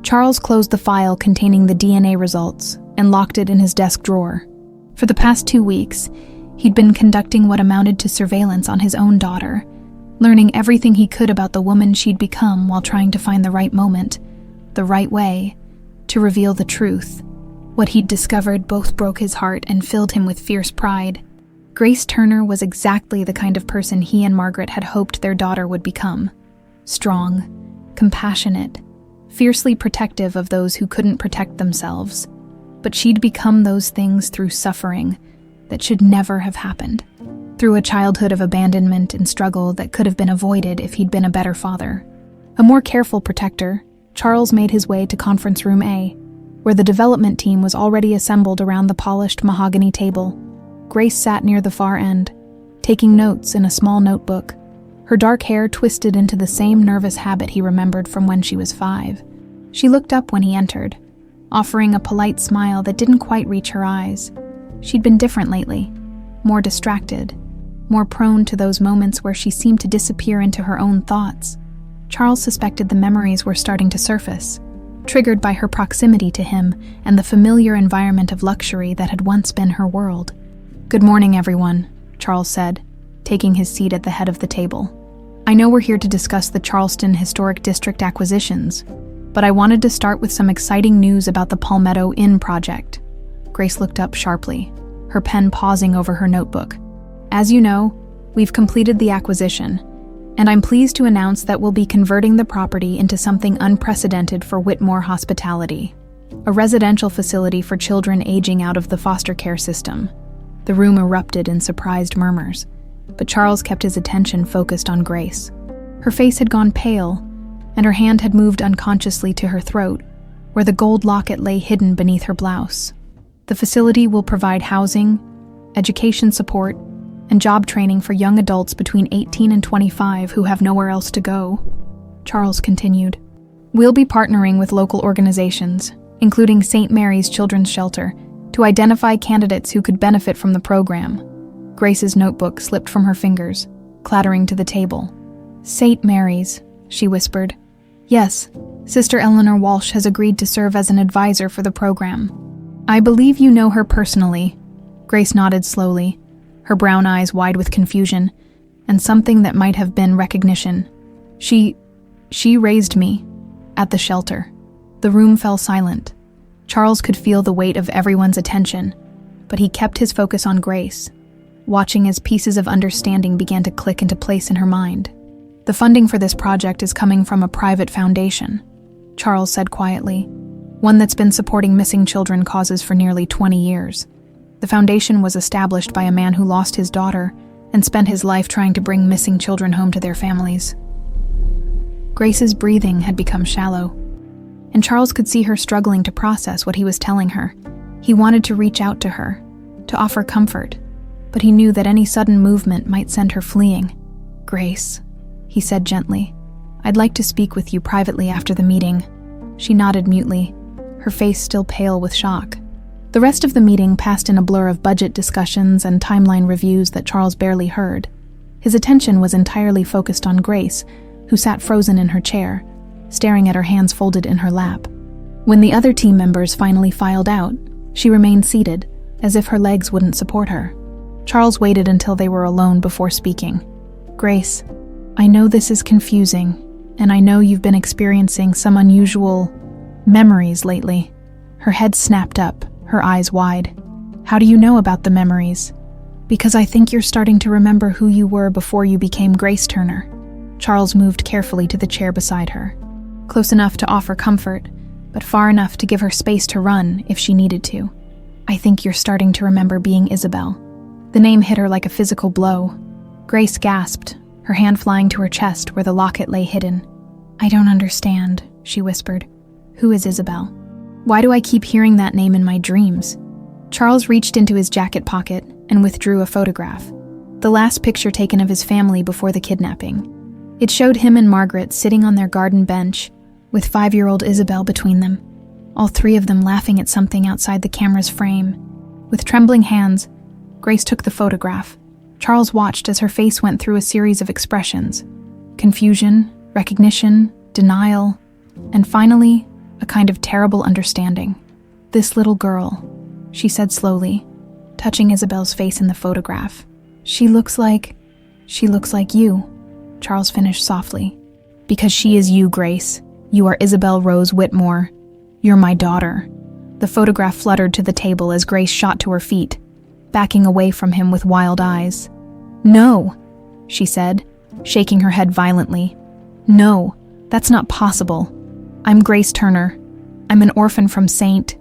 Speaker 1: Charles closed the file containing the DNA results and locked it in his desk drawer. For the past 2 weeks, he'd been conducting what amounted to surveillance on his own daughter, learning everything he could about the woman she'd become while trying to find the right moment, the right way, to reveal the truth. What he'd discovered both broke his heart and filled him with fierce pride. Grace Turner was exactly the kind of person he and Margaret had hoped their daughter would become. Strong, compassionate, fiercely protective of those who couldn't protect themselves. But she'd become those things through suffering that should never have happened. Through a childhood of abandonment and struggle that could have been avoided if he'd been a better father. A more careful protector, Charles made his way to Conference Room A, where the development team was already assembled around the polished mahogany table. Grace sat near the far end, taking notes in a small notebook, her dark hair twisted into the same nervous habit he remembered from when she was 5. She looked up when he entered, offering a polite smile that didn't quite reach her eyes. She'd been different lately, more distracted, more prone to those moments where she seemed to disappear into her own thoughts. Charles suspected the memories were starting to surface, triggered by her proximity to him and the familiar environment of luxury that had once been her world. "Good morning, everyone," Charles said, taking his seat at the head of the table. "I know we're here to discuss the Charleston Historic District acquisitions, but I wanted to start with some exciting news about the Palmetto Inn project." Grace looked up sharply, her pen pausing over her notebook. "As you know, we've completed the acquisition, and I'm pleased to announce that we'll be converting the property into something unprecedented for Whitmore Hospitality, a residential facility for children aging out of the foster care system." The room erupted in surprised murmurs, but Charles kept his attention focused on Grace. Her face had gone pale, and her hand had moved unconsciously to her throat, where the gold locket lay hidden beneath her blouse. "The facility will provide housing, education support, and job training for young adults between 18 and 25 who have nowhere else to go," Charles continued. "We'll be partnering with local organizations, including St. Mary's Children's Shelter, to identify candidates who could benefit from the program." Grace's notebook slipped from her fingers, clattering to the table. "St. Mary's," she whispered, Yes, Sister Eleanor Walsh has agreed to serve as an advisor for the program. I believe you know her personally. Grace nodded slowly, her brown eyes wide with confusion, and something that might have been recognition. She raised me at the shelter. The room fell silent. Charles could feel the weight of everyone's attention, but he kept his focus on Grace, watching as pieces of understanding began to click into place in her mind. The funding for this project is coming from a private foundation, Charles said quietly, one that's been supporting missing children causes for nearly 20 years. The foundation was established by a man who lost his daughter and spent his life trying to bring missing children home to their families. Grace's breathing had become shallow, and Charles could see her struggling to process what he was telling her. He wanted to reach out to her, to offer comfort, but he knew that any sudden movement might send her fleeing. "Grace," he said gently, "I'd like to speak with you privately after the meeting." She nodded mutely, her face still pale with shock. The rest of the meeting passed in a blur of budget discussions and timeline reviews that Charles barely heard. His attention was entirely focused on Grace, who sat frozen in her chair, staring at her hands folded in her lap. When the other team members finally filed out, she remained seated, as if her legs wouldn't support her. Charles waited until they were alone before speaking. "Grace, I know this is confusing, and I know you've been experiencing some unusual memories lately." Her head snapped up, her eyes wide. "How do you know about the memories?" "Because I think you're starting to remember who you were before you became Grace Turner." Charles moved carefully to the chair beside her, close enough to offer comfort, but far enough to give her space to run if she needed to. "I think you're starting to remember being Isabel." The name hit her like a physical blow. Grace gasped, her hand flying to her chest where the locket lay hidden. "I don't understand," she whispered. "Who is Isabel? Why do I keep hearing that name in my dreams?" Charles reached into his jacket pocket and withdrew a photograph, the last picture taken of his family before the kidnapping. It showed him and Margaret sitting on their garden bench, with 5-year-old Isabel between them, all three of them laughing at something outside the camera's frame. With trembling hands, Grace took the photograph. Charles watched as her face went through a series of expressions: confusion, recognition, denial, and finally, a kind of terrible understanding. "This little girl," she said slowly, touching Isabel's face in the photograph. She looks like you," Charles finished softly. "Because she is you, Grace. You are Isabel Rose Whitmore. You're my daughter." The photograph fluttered to the table as Grace shot to her feet, backing away from him with wild eyes. "No," she said, shaking her head violently. "No, that's not possible. I'm Grace Turner. I'm an orphan from St.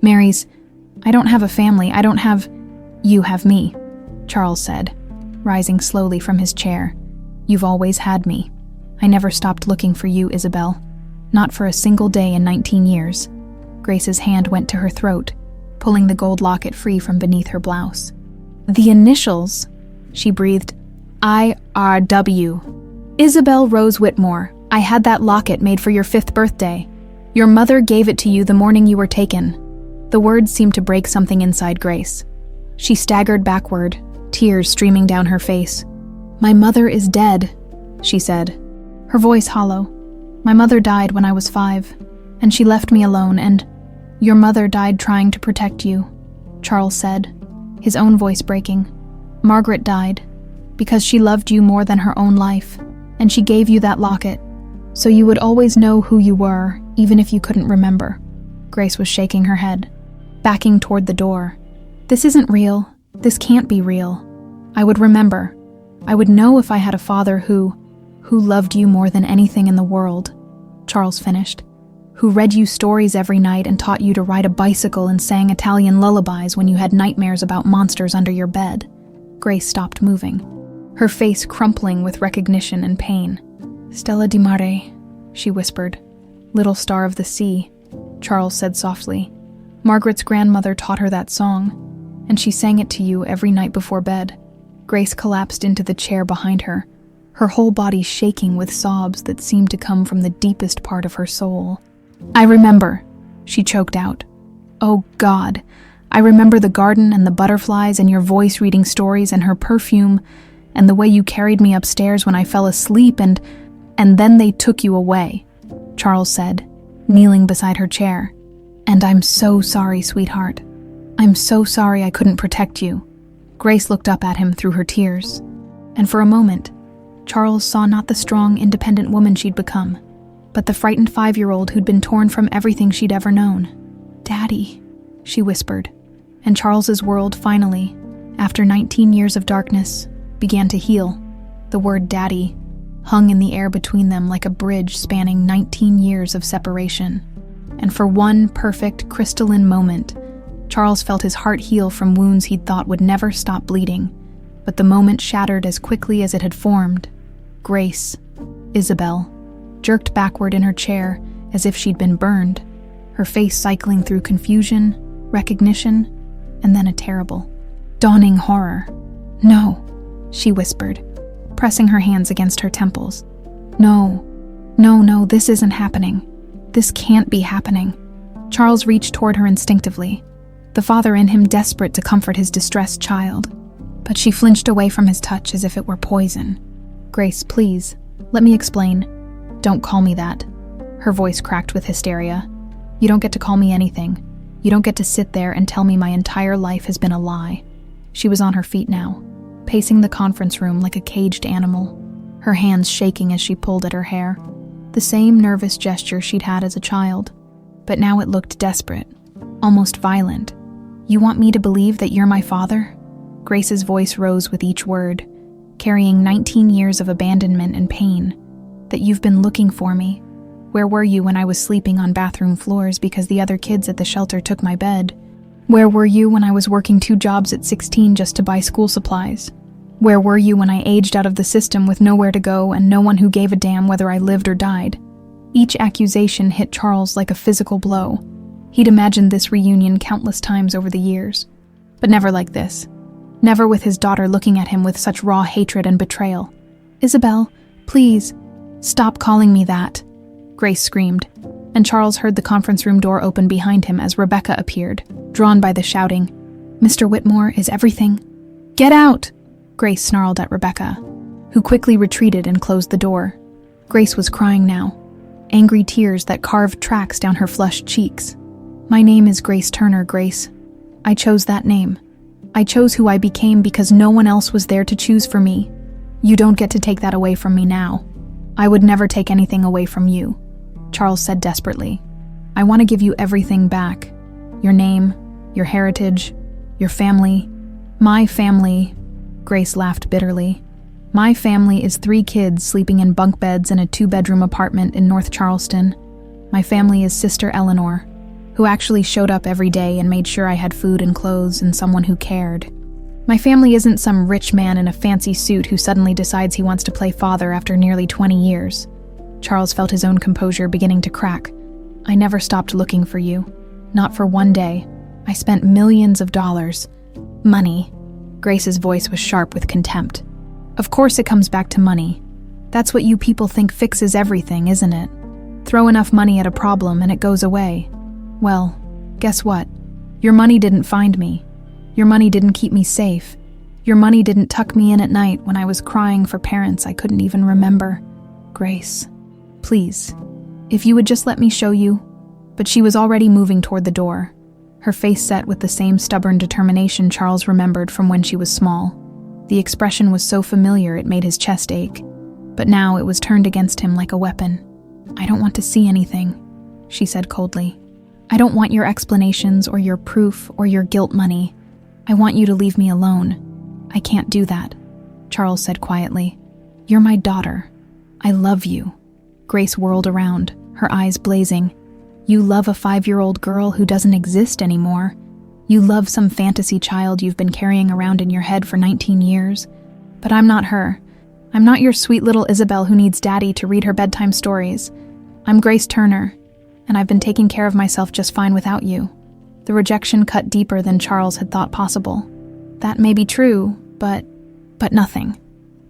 Speaker 1: Mary's. I don't have a family. You have me," Charles said, rising slowly from his chair. "You've always had me. I never stopped looking for you, Isabel. Not for a single day in 19 years. Grace's hand went to her throat, pulling the gold locket free from beneath her blouse. "The initials," she breathed. "IRW. Isabel Rose Whitmore. I had that locket made for your 5th birthday. Your mother gave it to you the morning you were taken." The words seemed to break something inside Grace. She staggered backward, tears streaming down her face. "My mother is dead," she said, her voice hollow. "My mother died when I was 5, and she left me alone, and your mother died trying to protect you," Charles said, his own voice breaking. "Margaret died because she loved you more than her own life, and she gave you that locket, so you would always know who you were, even if you couldn't remember." Grace was shaking her head, backing toward the door. "This isn't real. This can't be real. I would remember. I would know if I had a father who loved you more than anything in the world," Charles finished, "who read you stories every night and taught you to ride a bicycle and sang Italian lullabies when you had nightmares about monsters under your bed." Grace stopped moving, her face crumpling with recognition and pain. "Stella di Mare," she whispered. "Little Star of the Sea," Charles said softly. "Margaret's grandmother taught her that song, and she sang it to you every night before bed." Grace collapsed into the chair behind her, her whole body shaking with sobs that seemed to come from the deepest part of her soul. "I remember," she choked out. "Oh God, I remember the garden and the butterflies and your voice reading stories and her perfume and the way you carried me upstairs when I fell asleep and then they took you away." Charles said, kneeling beside her chair. "And I'm so sorry, sweetheart. I'm so sorry I couldn't protect you." Grace looked up at him through her tears, and for a moment, Charles saw not the strong, independent woman she'd become, but the frightened 5-year-old who'd been torn from everything she'd ever known. "Daddy," she whispered, and Charles's world finally, after 19 years of darkness, began to heal. The word daddy hung in the air between them like a bridge spanning 19 years of separation. And for one perfect, crystalline moment, Charles felt his heart heal from wounds he'd thought would never stop bleeding. But the moment shattered as quickly as it had formed. Grace, Isabel, jerked backward in her chair as if she'd been burned, her face cycling through confusion, recognition, and then a terrible, dawning horror. "No," she whispered, pressing her hands against her temples. No, this isn't happening. This can't be happening." Charles reached toward her instinctively, the father in him desperate to comfort his distressed child. But she flinched away from his touch as if it were poison. "Grace, please, let me explain." "Don't call me that." Her voice cracked with hysteria. "You don't get to call me anything. You don't get to sit there and tell me my entire life has been a lie." She was on her feet now, pacing the conference room like a caged animal, her hands shaking as she pulled at her hair. The same nervous gesture she'd had as a child, but now it looked desperate, almost violent. "You want me to believe that you're my father?" Grace's voice rose with each word, carrying 19 years of abandonment and pain. "That you've been looking for me. Where were you when I was sleeping on bathroom floors because the other kids at the shelter took my bed? Where were you when I was working 2 jobs at 16 just to buy school supplies? Where were you when I aged out of the system with nowhere to go and no one who gave a damn whether I lived or died?" Each accusation hit Charles like a physical blow. He'd imagined this reunion countless times over the years, but never like this. Never with his daughter looking at him with such raw hatred and betrayal. "Isabel, please, stop calling me that," Grace screamed, and Charles heard the conference room door open behind him as Rebecca appeared, drawn by the shouting. "Mr. Whitmore, is everything—" "Get out!" Grace snarled at Rebecca, who quickly retreated and closed the door. Grace was crying now, angry tears that carved tracks down her flushed cheeks. "My name is Grace Turner, Grace. I chose that name. I chose who I became because no one else was there to choose for me. You don't get to take that away from me now. I would never take anything away from you," Charles said desperately. "I want to give you everything back. Your name, your heritage, your family. My family," Grace laughed bitterly. "My family is 3 kids sleeping in bunk beds in a 2-bedroom apartment in North Charleston. My family is Sister Eleanor, who actually showed up every day and made sure I had food and clothes and someone who cared. My family isn't some rich man in a fancy suit who suddenly decides he wants to play father after nearly 20 years. Charles felt his own composure beginning to crack. "I never stopped looking for you. Not for one day. I spent millions of dollars. Money." Grace's voice was sharp with contempt. "Of course it comes back to money. That's what you people think fixes everything, isn't it? Throw enough money at a problem and it goes away. Well, guess what? Your money didn't find me. Your money didn't keep me safe. Your money didn't tuck me in at night when I was crying for parents I couldn't even remember. Grace, please, if you would just let me show you." But she was already moving toward the door, her face set with the same stubborn determination Charles remembered from when she was small. The expression was so familiar it made his chest ache, but now it was turned against him like a weapon. "I don't want to see anything," she said coldly. "I don't want your explanations or your proof or your guilt money. I want you to leave me alone." "I can't do that," Charles said quietly. "You're my daughter. I love you." Grace whirled around, her eyes blazing. "You love a 5-year-old girl who doesn't exist anymore. You love some fantasy child you've been carrying around in your head for 19 years. But I'm not her. I'm not your sweet little Isabel who needs daddy to read her bedtime stories. I'm Grace Turner, and I've been taking care of myself just fine without you." The rejection cut deeper than Charles had thought possible. "That may be true, but nothing."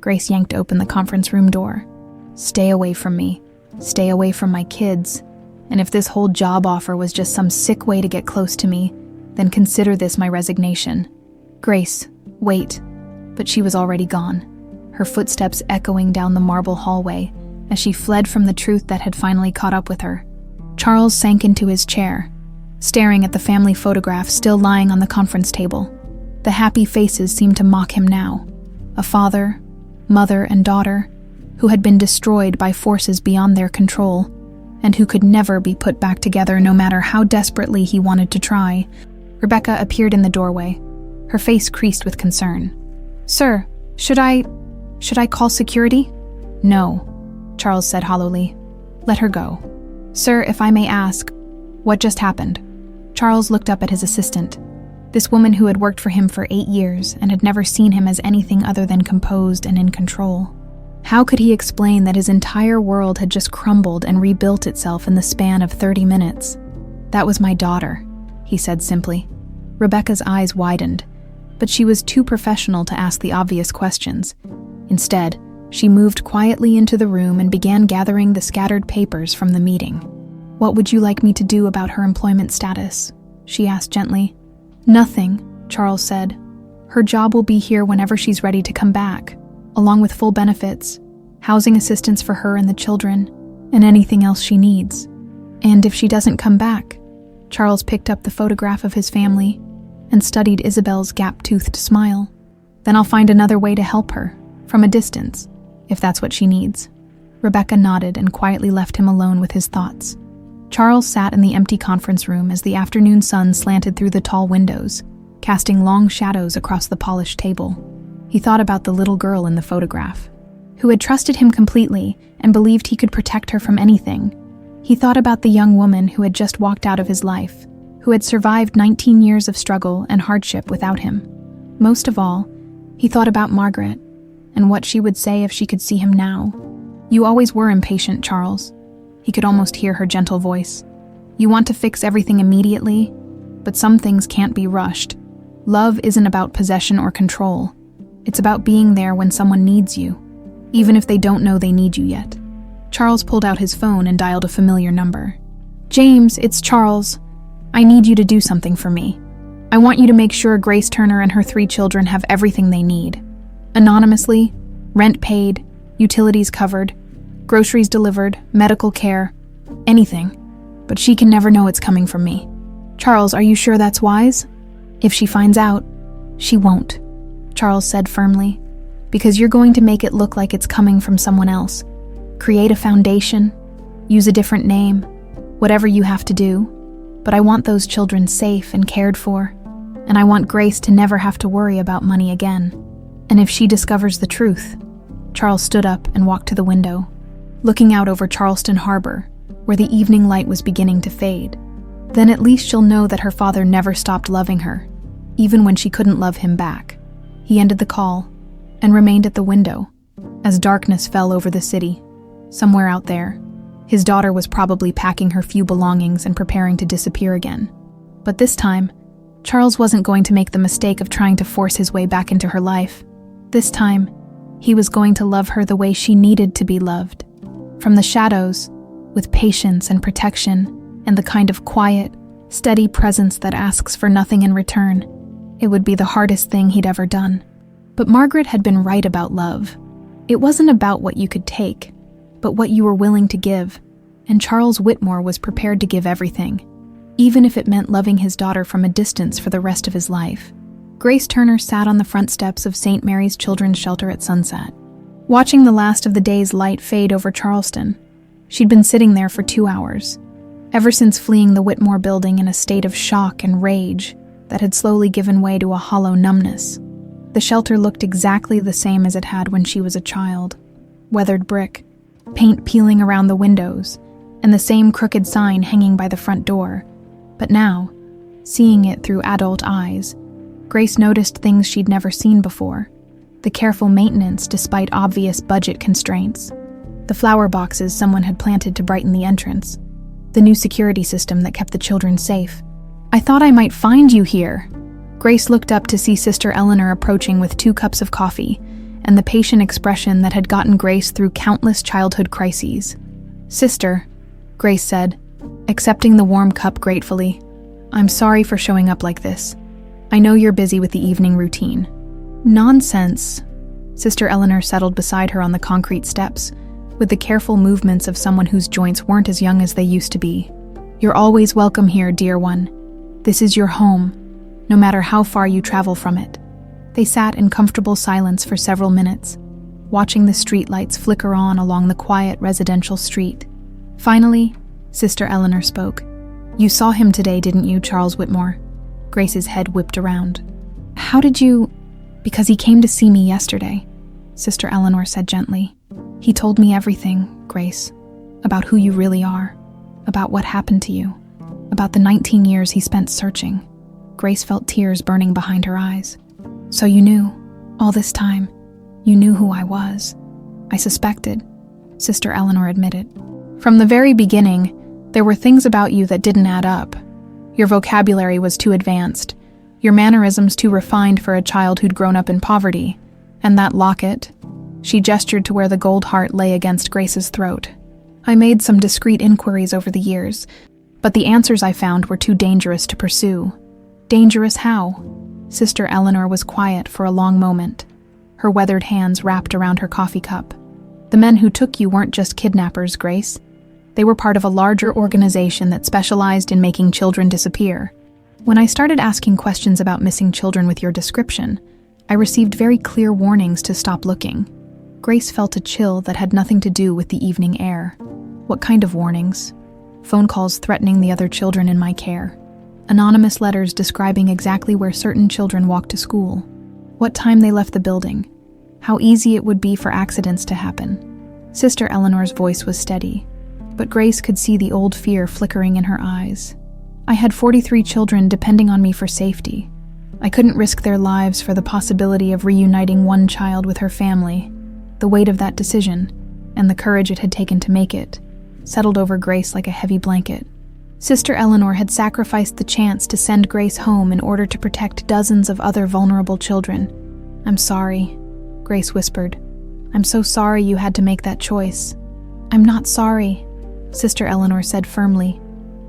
Speaker 1: Grace yanked open the conference room door. "Stay away from me. Stay away from my kids. And if this whole job offer was just some sick way to get close to me, then consider this my resignation." "Grace, wait." But she was already gone, her footsteps echoing down the marble hallway, as she fled from the truth that had finally caught up with her. Charles sank into his chair, staring at the family photograph still lying on the conference table. The happy faces seemed to mock him now. A father, mother, and daughter who had been destroyed by forces beyond their control, and who could never be put back together no matter how desperately he wanted to try. Rebecca appeared in the doorway, her face creased with concern. "Sir, should I call security?" "No," Charles said hollowly. "Let her go." "Sir, if I may ask, what just happened?" Charles looked up at his assistant, this woman who had worked for him for 8 years and had never seen him as anything other than composed and in control. How could he explain that his entire world had just crumbled and rebuilt itself in the span of 30 minutes? "That was my daughter," he said simply. Rebecca's eyes widened, but she was too professional to ask the obvious questions. Instead, she moved quietly into the room and began gathering the scattered papers from the meeting. "What would you like me to do about her employment status?" she asked gently. "Nothing," Charles said. "Her job will be here whenever she's ready to come back, along with full benefits, housing assistance for her and the children, and anything else she needs. And if she doesn't come back," Charles picked up the photograph of his family and studied Isabel's gap-toothed smile, "then I'll find another way to help her, from a distance, if that's what she needs." Rebecca nodded and quietly left him alone with his thoughts. Charles sat in the empty conference room as the afternoon sun slanted through the tall windows, casting long shadows across the polished table. He thought about the little girl in the photograph, who had trusted him completely and believed he could protect her from anything. He thought about the young woman who had just walked out of his life, who had survived 19 years of struggle and hardship without him. Most of all, he thought about Margaret and what she would say if she could see him now. "You always were impatient, Charles." He could almost hear her gentle voice. "You want to fix everything immediately, but some things can't be rushed. Love isn't about possession or control. It's about being there when someone needs you, even if they don't know they need you yet." Charles pulled out his phone and dialed a familiar number. "James, it's Charles. I need you to do something for me. I want you to make sure Grace Turner and her 3 children have everything they need. Anonymously, rent paid, utilities covered, groceries delivered, medical care, anything. But she can never know it's coming from me." "Charles, are you sure that's wise?" "If she finds out, she won't," Charles said firmly, "because you're going to make it look like it's coming from someone else. Create a foundation, use a different name, whatever you have to do. But I want those children safe and cared for, and I want Grace to never have to worry about money again. And if she discovers the truth..." Charles stood up and walked to the window, looking out over Charleston Harbor, where the evening light was beginning to fade. "Then at least she'll know that her father never stopped loving her, even when she couldn't love him back." He ended the call and remained at the window as darkness fell over the city. Somewhere out there, his daughter was probably packing her few belongings and preparing to disappear again. But this time, Charles wasn't going to make the mistake of trying to force his way back into her life. This time, he was going to love her the way she needed to be loved. From the shadows, with patience and protection, and the kind of quiet, steady presence that asks for nothing in return. It would be the hardest thing he'd ever done. But Margaret had been right about love. It wasn't about what you could take, but what you were willing to give, and Charles Whitmore was prepared to give everything, even if it meant loving his daughter from a distance for the rest of his life. Grace Turner sat on the front steps of St. Mary's Children's Shelter at sunset, watching the last of the day's light fade over Charleston. She'd been sitting there for 2 hours, ever since fleeing the Whitmore building in a state of shock and rage that had slowly given way to a hollow numbness. The shelter looked exactly the same as it had when she was a child. Weathered brick, paint peeling around the windows, and the same crooked sign hanging by the front door. But now, seeing it through adult eyes, Grace noticed things she'd never seen before. The careful maintenance despite obvious budget constraints. The flower boxes someone had planted to brighten the entrance. The new security system that kept the children safe. "I thought I might find you here." Grace looked up to see Sister Eleanor approaching with 2 cups of coffee, and the patient expression that had gotten Grace through countless childhood crises. "Sister," Grace said, accepting the warm cup gratefully, "I'm sorry for showing up like this. I know you're busy with the evening routine." "Nonsense." Sister Eleanor settled beside her on the concrete steps, with the careful movements of someone whose joints weren't as young as they used to be. "You're always welcome here, dear one. This is your home, no matter how far you travel from it." They sat in comfortable silence for several minutes, watching the streetlights flicker on along the quiet residential street. Finally, Sister Eleanor spoke. "You saw him today, didn't you, Charles Whitmore?" Grace's head whipped around. "How did you—" "Because he came to see me yesterday," Sister Eleanor said gently. "He told me everything, Grace, about who you really are, about what happened to you, about the 19 years he spent searching." Grace felt tears burning behind her eyes. "So you knew, all this time, you knew who I was." "I suspected," Sister Eleanor admitted. "From the very beginning, there were things about you that didn't add up. Your vocabulary was too advanced, your mannerisms too refined for a child who'd grown up in poverty. And that locket," she gestured to where the gold heart lay against Grace's throat. "I made some discreet inquiries over the years, but the answers I found were too dangerous to pursue." "Dangerous how?" Sister Eleanor was quiet for a long moment, her weathered hands wrapped around her coffee cup. "The men who took you weren't just kidnappers, Grace. They were part of a larger organization that specialized in making children disappear. When I started asking questions about missing children with your description, I received very clear warnings to stop looking." Grace felt a chill that had nothing to do with the evening air. "What kind of warnings?" "Phone calls threatening the other children in my care. Anonymous letters describing exactly where certain children walked to school, what time they left the building, how easy it would be for accidents to happen." Sister Eleanor's voice was steady, but Grace could see the old fear flickering in her eyes. "I had 43 children depending on me for safety. I couldn't risk their lives for the possibility of reuniting one child with her family." The weight of that decision, and the courage it had taken to make it, settled over Grace like a heavy blanket. Sister Eleanor had sacrificed the chance to send Grace home in order to protect dozens of other vulnerable children. "I'm sorry," Grace whispered. "I'm so sorry you had to make that choice." "I'm not sorry," Sister Eleanor said firmly,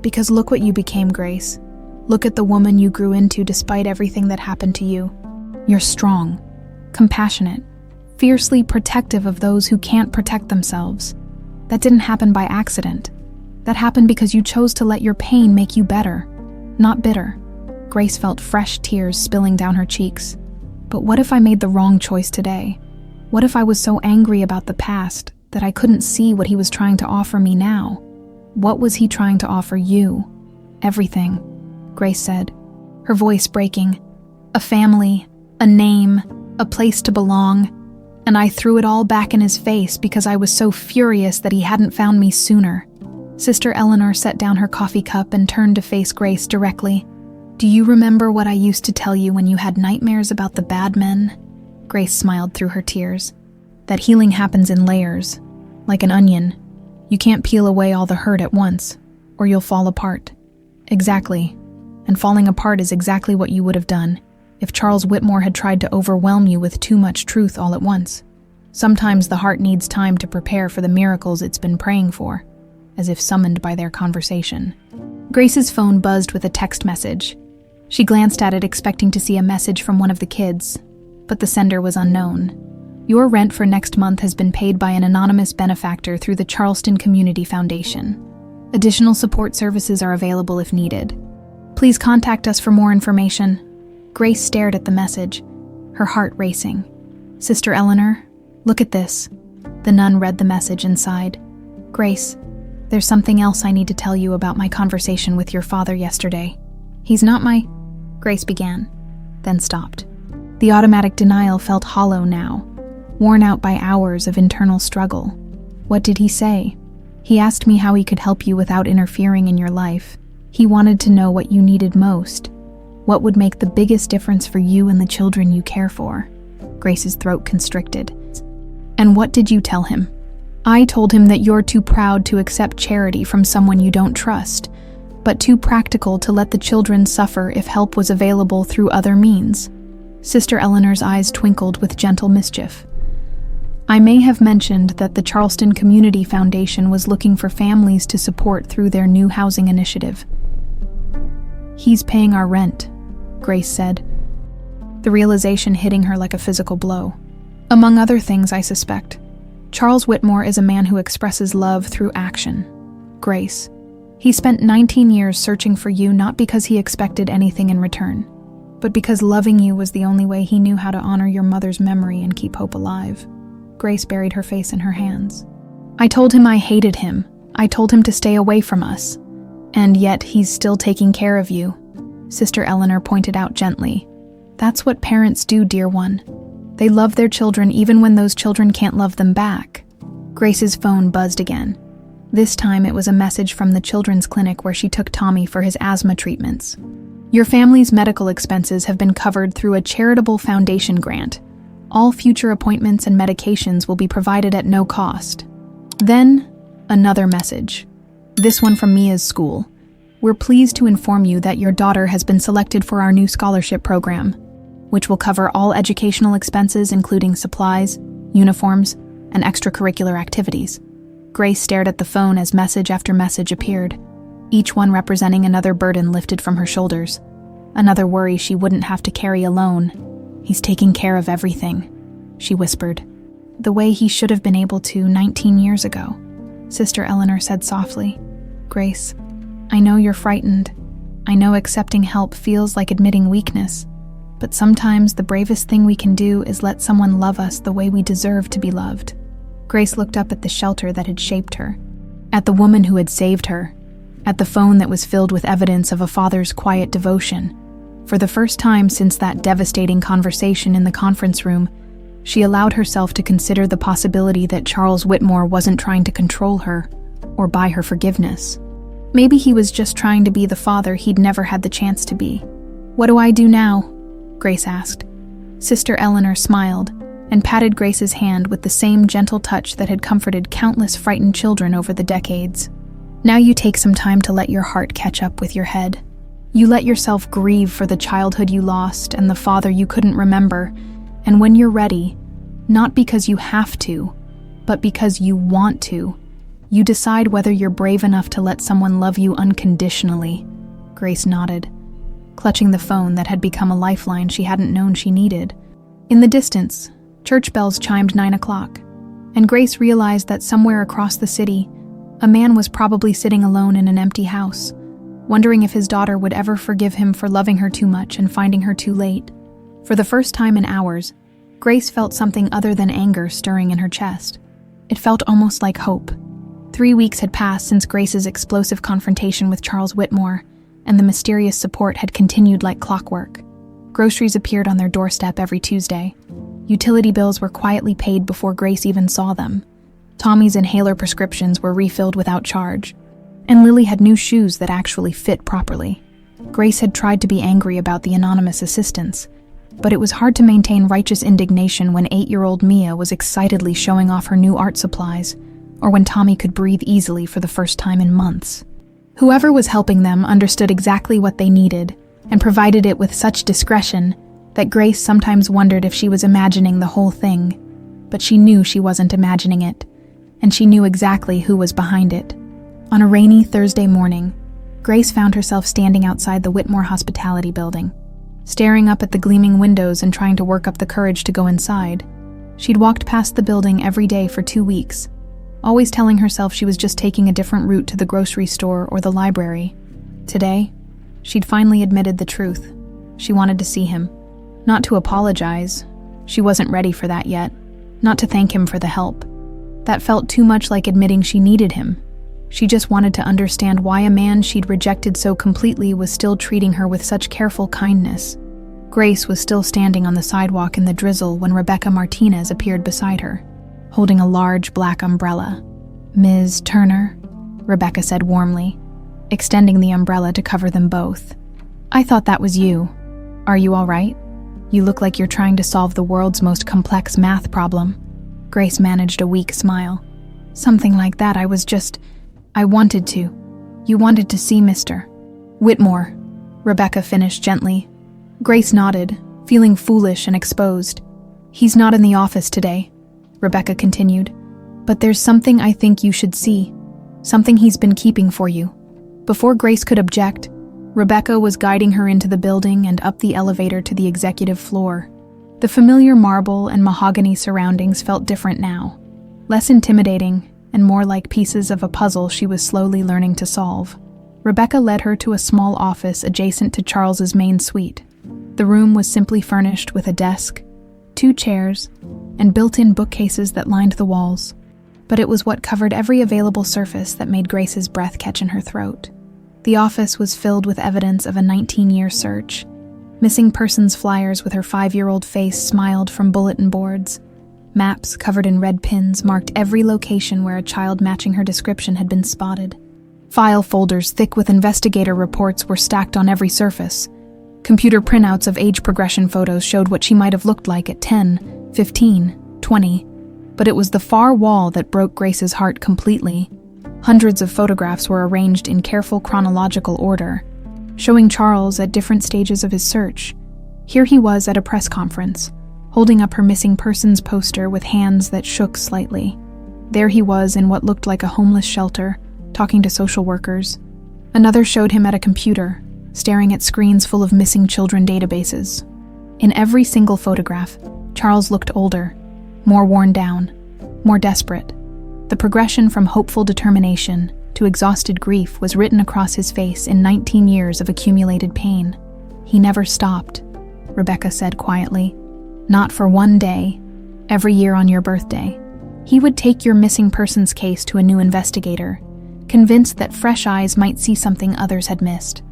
Speaker 1: "because look what you became, Grace. Look at the woman you grew into despite everything that happened to you. You're strong, compassionate, fiercely protective of those who can't protect themselves. That didn't happen by accident. That happened because you chose to let your pain make you better, not bitter." Grace felt fresh tears spilling down her cheeks. "But what if I made the wrong choice today? What if I was so angry about the past that I couldn't see what he was trying to offer me now? What was he trying to offer you?" "Everything," Grace said, her voice breaking. "A family, a name, a place to belong. And I threw it all back in his face because I was so furious that he hadn't found me sooner." Sister Eleanor set down her coffee cup and turned to face Grace directly. "Do you remember what I used to tell you when you had nightmares about the bad men?" Grace smiled through her tears. "That healing happens in layers, like an onion. You can't peel away all the hurt at once, or you'll fall apart." "Exactly. And falling apart is exactly what you would have done if Charles Whitmore had tried to overwhelm you with too much truth all at once. Sometimes the heart needs time to prepare for the miracles it's been praying for," as if summoned by their conversation. Grace's phone buzzed with a text message. She glanced at it expecting to see a message from one of the kids, but the sender was unknown. "Your rent for next month has been paid by an anonymous benefactor through the Charleston Community Foundation. Additional support services are available if needed. Please contact us for more information." Grace stared at the message, her heart racing. "Sister Eleanor, look at this." The nun read the message and sighed. "Grace, there's something else I need to tell you about my conversation with your father yesterday. He's not my—" Grace began, then stopped. The automatic denial felt hollow now, worn out by hours of internal struggle. "What did he say?" "He asked me how he could help you without interfering in your life. He wanted to know what you needed most. What would make the biggest difference for you and the children you care for?" Grace's throat constricted. "And what did you tell him?" "I told him that you're too proud to accept charity from someone you don't trust, but too practical to let the children suffer if help was available through other means." Sister Eleanor's eyes twinkled with gentle mischief. "I may have mentioned that the Charleston Community Foundation was looking for families to support through their new housing initiative." "He's paying our rent," Grace said, the realization hitting her like a physical blow. "Among other things, I suspect. Charles Whitmore is a man who expresses love through action. Grace. He spent 19 years searching for you not because he expected anything in return, but because loving you was the only way he knew how to honor your mother's memory and keep hope alive. Grace buried her face in her hands. I told him I hated him. I told him to stay away from us. And yet he's still taking care of you. Sister Eleanor pointed out gently. That's what parents do, dear one. They love their children even when those children can't love them back. Grace's phone buzzed again. This time it was a message from the children's clinic where she took Tommy for his asthma treatments. Your family's medical expenses have been covered through a charitable foundation grant. All future appointments and medications will be provided at no cost. Then, another message. This one from Mia's school. We're pleased to inform you that your daughter has been selected for our new scholarship program, which will cover all educational expenses including supplies, uniforms, and extracurricular activities. Grace stared at the phone as message after message appeared, each one representing another burden lifted from her shoulders, another worry she wouldn't have to carry alone. He's taking care of everything, she whispered. The way he should have been able to 19 years ago, Sister Eleanor said softly. Grace, I know you're frightened. I know accepting help feels like admitting weakness, but sometimes the bravest thing we can do is let someone love us the way we deserve to be loved. Grace looked up at the shelter that had shaped her, at the woman who had saved her, at the phone that was filled with evidence of a father's quiet devotion. For the first time since that devastating conversation in the conference room, she allowed herself to consider the possibility that Charles Whitmore wasn't trying to control her or buy her forgiveness. Maybe he was just trying to be the father he'd never had the chance to be. What do I do now? Grace asked. Sister Eleanor smiled and patted Grace's hand with the same gentle touch that had comforted countless frightened children over the decades. Now you take some time to let your heart catch up with your head. You let yourself grieve for the childhood you lost and the father you couldn't remember, and when you're ready, not because you have to, but because you want to, you decide whether you're brave enough to let someone love you unconditionally. Grace nodded, clutching the phone that had become a lifeline she hadn't known she needed. In the distance, church bells chimed 9 o'clock, and Grace realized that somewhere across the city, a man was probably sitting alone in an empty house, wondering if his daughter would ever forgive him for loving her too much and finding her too late. For the first time in hours, Grace felt something other than anger stirring in her chest. It felt almost like hope. 3 weeks had passed since Grace's explosive confrontation with Charles Whitmore, and the mysterious support had continued like clockwork. Groceries appeared on their doorstep every Tuesday. Utility bills were quietly paid before Grace even saw them. Tommy's inhaler prescriptions were refilled without charge, and Lily had new shoes that actually fit properly. Grace had tried to be angry about the anonymous assistance, but it was hard to maintain righteous indignation when 8-year-old Mia was excitedly showing off her new art supplies, or when Tommy could breathe easily for the first time in months. Whoever was helping them understood exactly what they needed, and provided it with such discretion that Grace sometimes wondered if she was imagining the whole thing. But she knew she wasn't imagining it, and she knew exactly who was behind it. On a rainy Thursday morning, Grace found herself standing outside the Whitmore Hospitality Building, staring up at the gleaming windows and trying to work up the courage to go inside. She'd walked past the building every day for 2 weeks, always telling herself she was just taking a different route to the grocery store or the library. Today, she'd finally admitted the truth. She wanted to see him. Not to apologize. She wasn't ready for that yet. Not to thank him for the help. That felt too much like admitting she needed him. She just wanted to understand why a man she'd rejected so completely was still treating her with such careful kindness. Grace was still standing on the sidewalk in the drizzle when Rebecca Martinez appeared beside her, holding a large black umbrella. "Ms. Turner," Rebecca said warmly, extending the umbrella to cover them both. "I thought that was you. Are you all right? You look like you're trying to solve the world's most complex math problem." Grace managed a weak smile. "Something like that. I wanted to. You wanted to see Mr. Whitmore," Rebecca finished gently. Grace nodded, feeling foolish and exposed. "He's not in the office today," Rebecca continued. "But there's something I think you should see. Something he's been keeping for you." Before Grace could object, Rebecca was guiding her into the building and up the elevator to the executive floor. The familiar marble and mahogany surroundings felt different now. less intimidating and more like pieces of a puzzle she was slowly learning to solve. Rebecca led her to a small office adjacent to Charles's main suite. The room was simply furnished with a desk, 2 chairs, and built-in bookcases that lined the walls. But it was what covered every available surface that made Grace's breath catch in her throat. The office was filled with evidence of a 19-year search. Missing persons flyers with her 5-year-old face smiled from bulletin boards. Maps covered in red pins marked every location where a child matching her description had been spotted. File folders thick with investigator reports were stacked on every surface. Computer printouts of age progression photos showed what she might have looked like at 10, 15, 20. But it was the far wall that broke Grace's heart completely. Hundreds of photographs were arranged in careful chronological order, showing Charles at different stages of his search. Here he was at a press conference, holding up her missing persons poster with hands that shook slightly. There he was in what looked like a homeless shelter, talking to social workers. Another showed him at a computer, staring at screens full of missing children databases. In every single photograph, Charles looked older, more worn down, more desperate. The progression from hopeful determination to exhausted grief was written across his face in 19 years of accumulated pain. He never stopped, Rebecca said quietly. Not for one day, every year on your birthday. He would take your missing persons case to a new investigator, convinced that fresh eyes might see something others had missed.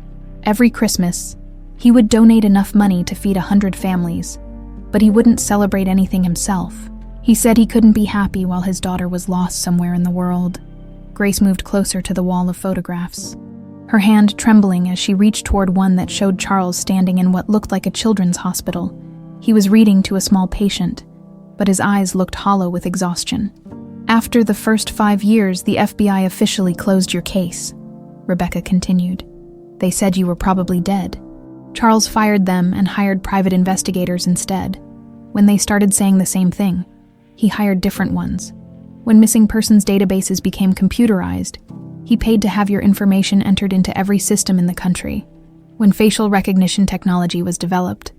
Speaker 1: Every Christmas, he would donate enough money to feed 100 families, but he wouldn't celebrate anything himself. He said he couldn't be happy while his daughter was lost somewhere in the world. Grace moved closer to the wall of photographs, her hand trembling as she reached toward one that showed Charles standing in what looked like a children's hospital. He was reading to a small patient, but his eyes looked hollow with exhaustion. After the first 5 years, the FBI officially closed your case, Rebecca continued. They said you were probably dead. Charles fired them and hired private investigators instead. When they started saying the same thing, he hired different ones. When missing persons databases became computerized, he paid to have your information entered into every system in the country. When facial recognition technology was developed,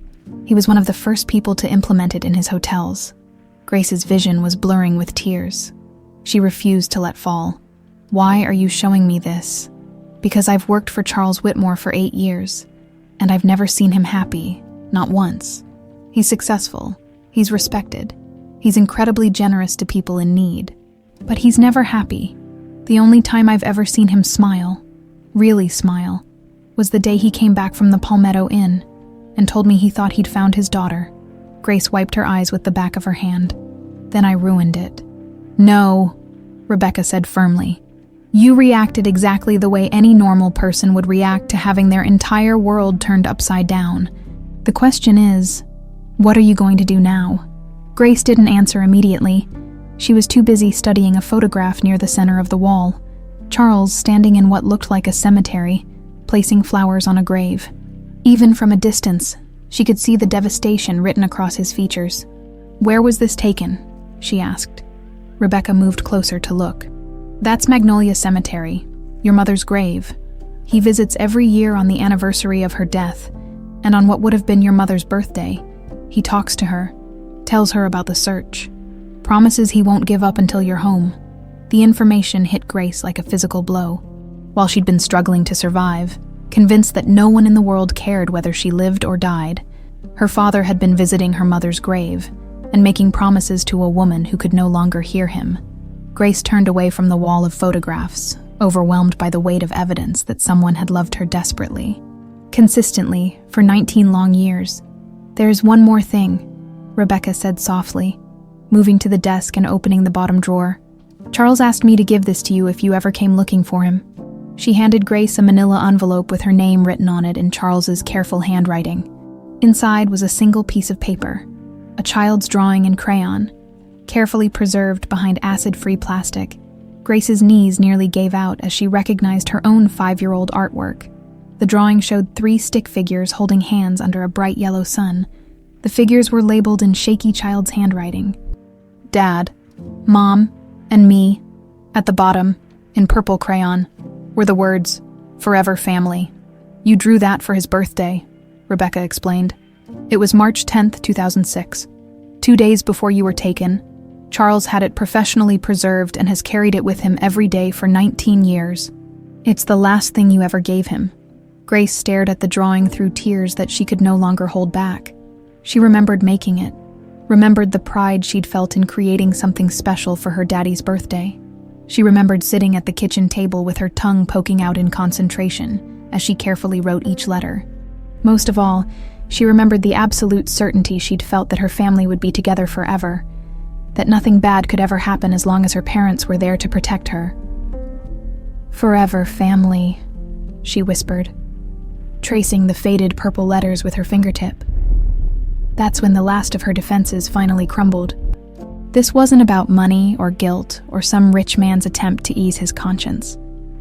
Speaker 1: he was one of the first people to implement it in his hotels. Grace's vision was blurring with tears. She refused to let fall. Why are you showing me this? Because I've worked for Charles Whitmore for 8 years, and I've never seen him happy, not once. He's successful, he's respected, he's incredibly generous to people in need, but he's never happy. The only time I've ever seen him smile, really smile, was the day he came back from the Palmetto Inn and told me he thought he'd found his daughter. Grace wiped her eyes with the back of her hand. Then I ruined it. No, Rebecca said firmly. You reacted exactly the way any normal person would react to having their entire world turned upside down. The question is, what are you going to do now? Grace didn't answer immediately. She was too busy studying a photograph near the center of the wall. Charles standing in what looked like a cemetery, placing flowers on a grave. Even from a distance, she could see the devastation written across his features. Where was this taken? She asked. Rebecca moved closer to look. That's Magnolia Cemetery, your mother's grave. He visits every year on the anniversary of her death, and on what would have been your mother's birthday. He talks to her, tells her about the search, promises he won't give up until you're home. The information hit Grace like a physical blow. While she'd been struggling to survive, convinced that no one in the world cared whether she lived or died, her father had been visiting her mother's grave and making promises to a woman who could no longer hear him. Grace turned away from the wall of photographs, overwhelmed by the weight of evidence that someone had loved her desperately. Consistently, for 19 long years. There's one more thing, Rebecca said softly, moving to the desk and opening the bottom drawer. Charles asked me to give this to you if you ever came looking for him. She handed Grace a manila envelope with her name written on it in Charles's careful handwriting. Inside was a single piece of paper, a child's drawing in crayon, carefully preserved behind acid-free plastic. Grace's knees nearly gave out as she recognized her own 5-year-old artwork. The drawing showed 3 stick figures holding hands under a bright yellow sun. The figures were labeled in shaky child's handwriting. Dad, Mom, and me. At the bottom, in purple crayon, were the words, Forever Family. You drew that for his birthday, Rebecca explained. It was March 10th, 2006. 2 days before you were taken. Charles had it professionally preserved and has carried it with him every day for 19 years. It's the last thing you ever gave him. Grace stared at the drawing through tears that she could no longer hold back. She remembered making it, remembered the pride she'd felt in creating something special for her daddy's birthday. She remembered sitting at the kitchen table with her tongue poking out in concentration as she carefully wrote each letter. Most of all, she remembered the absolute certainty she'd felt that her family would be together forever, that nothing bad could ever happen as long as her parents were there to protect her. "Forever, family," she whispered, tracing the faded purple letters with her fingertip. That's when the last of her defenses finally crumbled. This wasn't about money or guilt or some rich man's attempt to ease his conscience.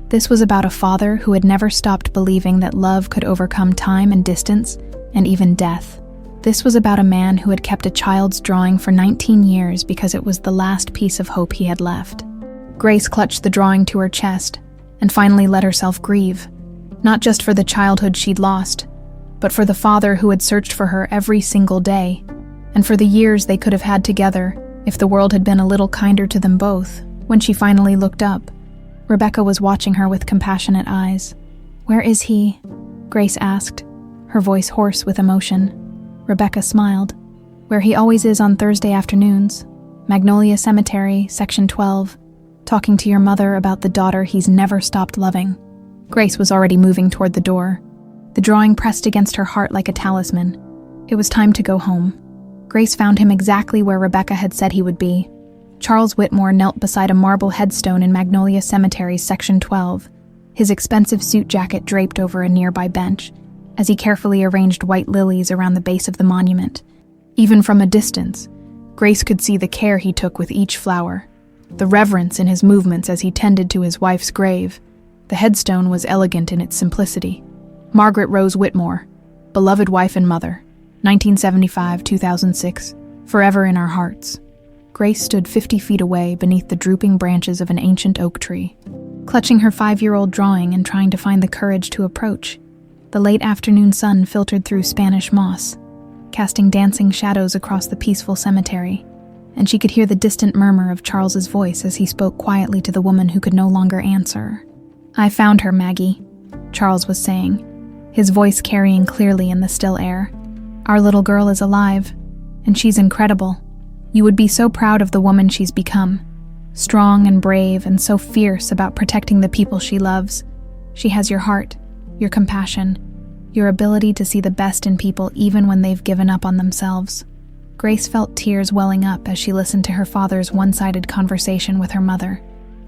Speaker 1: This was about a father who had never stopped believing that love could overcome time and distance and even death. This was about a man who had kept a child's drawing for 19 years because it was the last piece of hope he had left. Grace clutched the drawing to her chest and finally let herself grieve, not just for the childhood she'd lost, but for the father who had searched for her every single day, and for the years they could have had together if the world had been a little kinder to them both. When she finally looked up, Rebecca was watching her with compassionate eyes. "Where is he?" Grace asked, her voice hoarse with emotion. Rebecca smiled. "Where he always is on Thursday afternoons. Magnolia Cemetery, Section 12. Talking to your mother about the daughter he's never stopped loving." Grace was already moving toward the door. The drawing pressed against her heart like a talisman. It was time to go home. Grace found him exactly where Rebecca had said he would be. Charles Whitmore knelt beside a marble headstone in Magnolia Cemetery, Section 12, his expensive suit jacket draped over a nearby bench, as he carefully arranged white lilies around the base of the monument. Even from a distance, Grace could see the care he took with each flower, the reverence in his movements as he tended to his wife's grave. The headstone was elegant in its simplicity. Margaret Rose Whitmore, beloved wife and mother, 1975-2006, forever in our hearts. Grace stood 50 feet away beneath the drooping branches of an ancient oak tree, clutching her 5-year-old drawing and trying to find the courage to approach. The late afternoon sun filtered through Spanish moss, casting dancing shadows across the peaceful cemetery, and she could hear the distant murmur of Charles's voice as he spoke quietly to the woman who could no longer answer. "I found her, Maggie," Charles was saying, his voice carrying clearly in the still air. "Our little girl is alive, and she's incredible. You would be so proud of the woman she's become. Strong and brave and so fierce about protecting the people she loves. She has your heart, your compassion, your ability to see the best in people even when they've given up on themselves." Grace felt tears welling up as she listened to her father's one-sided conversation with her mother.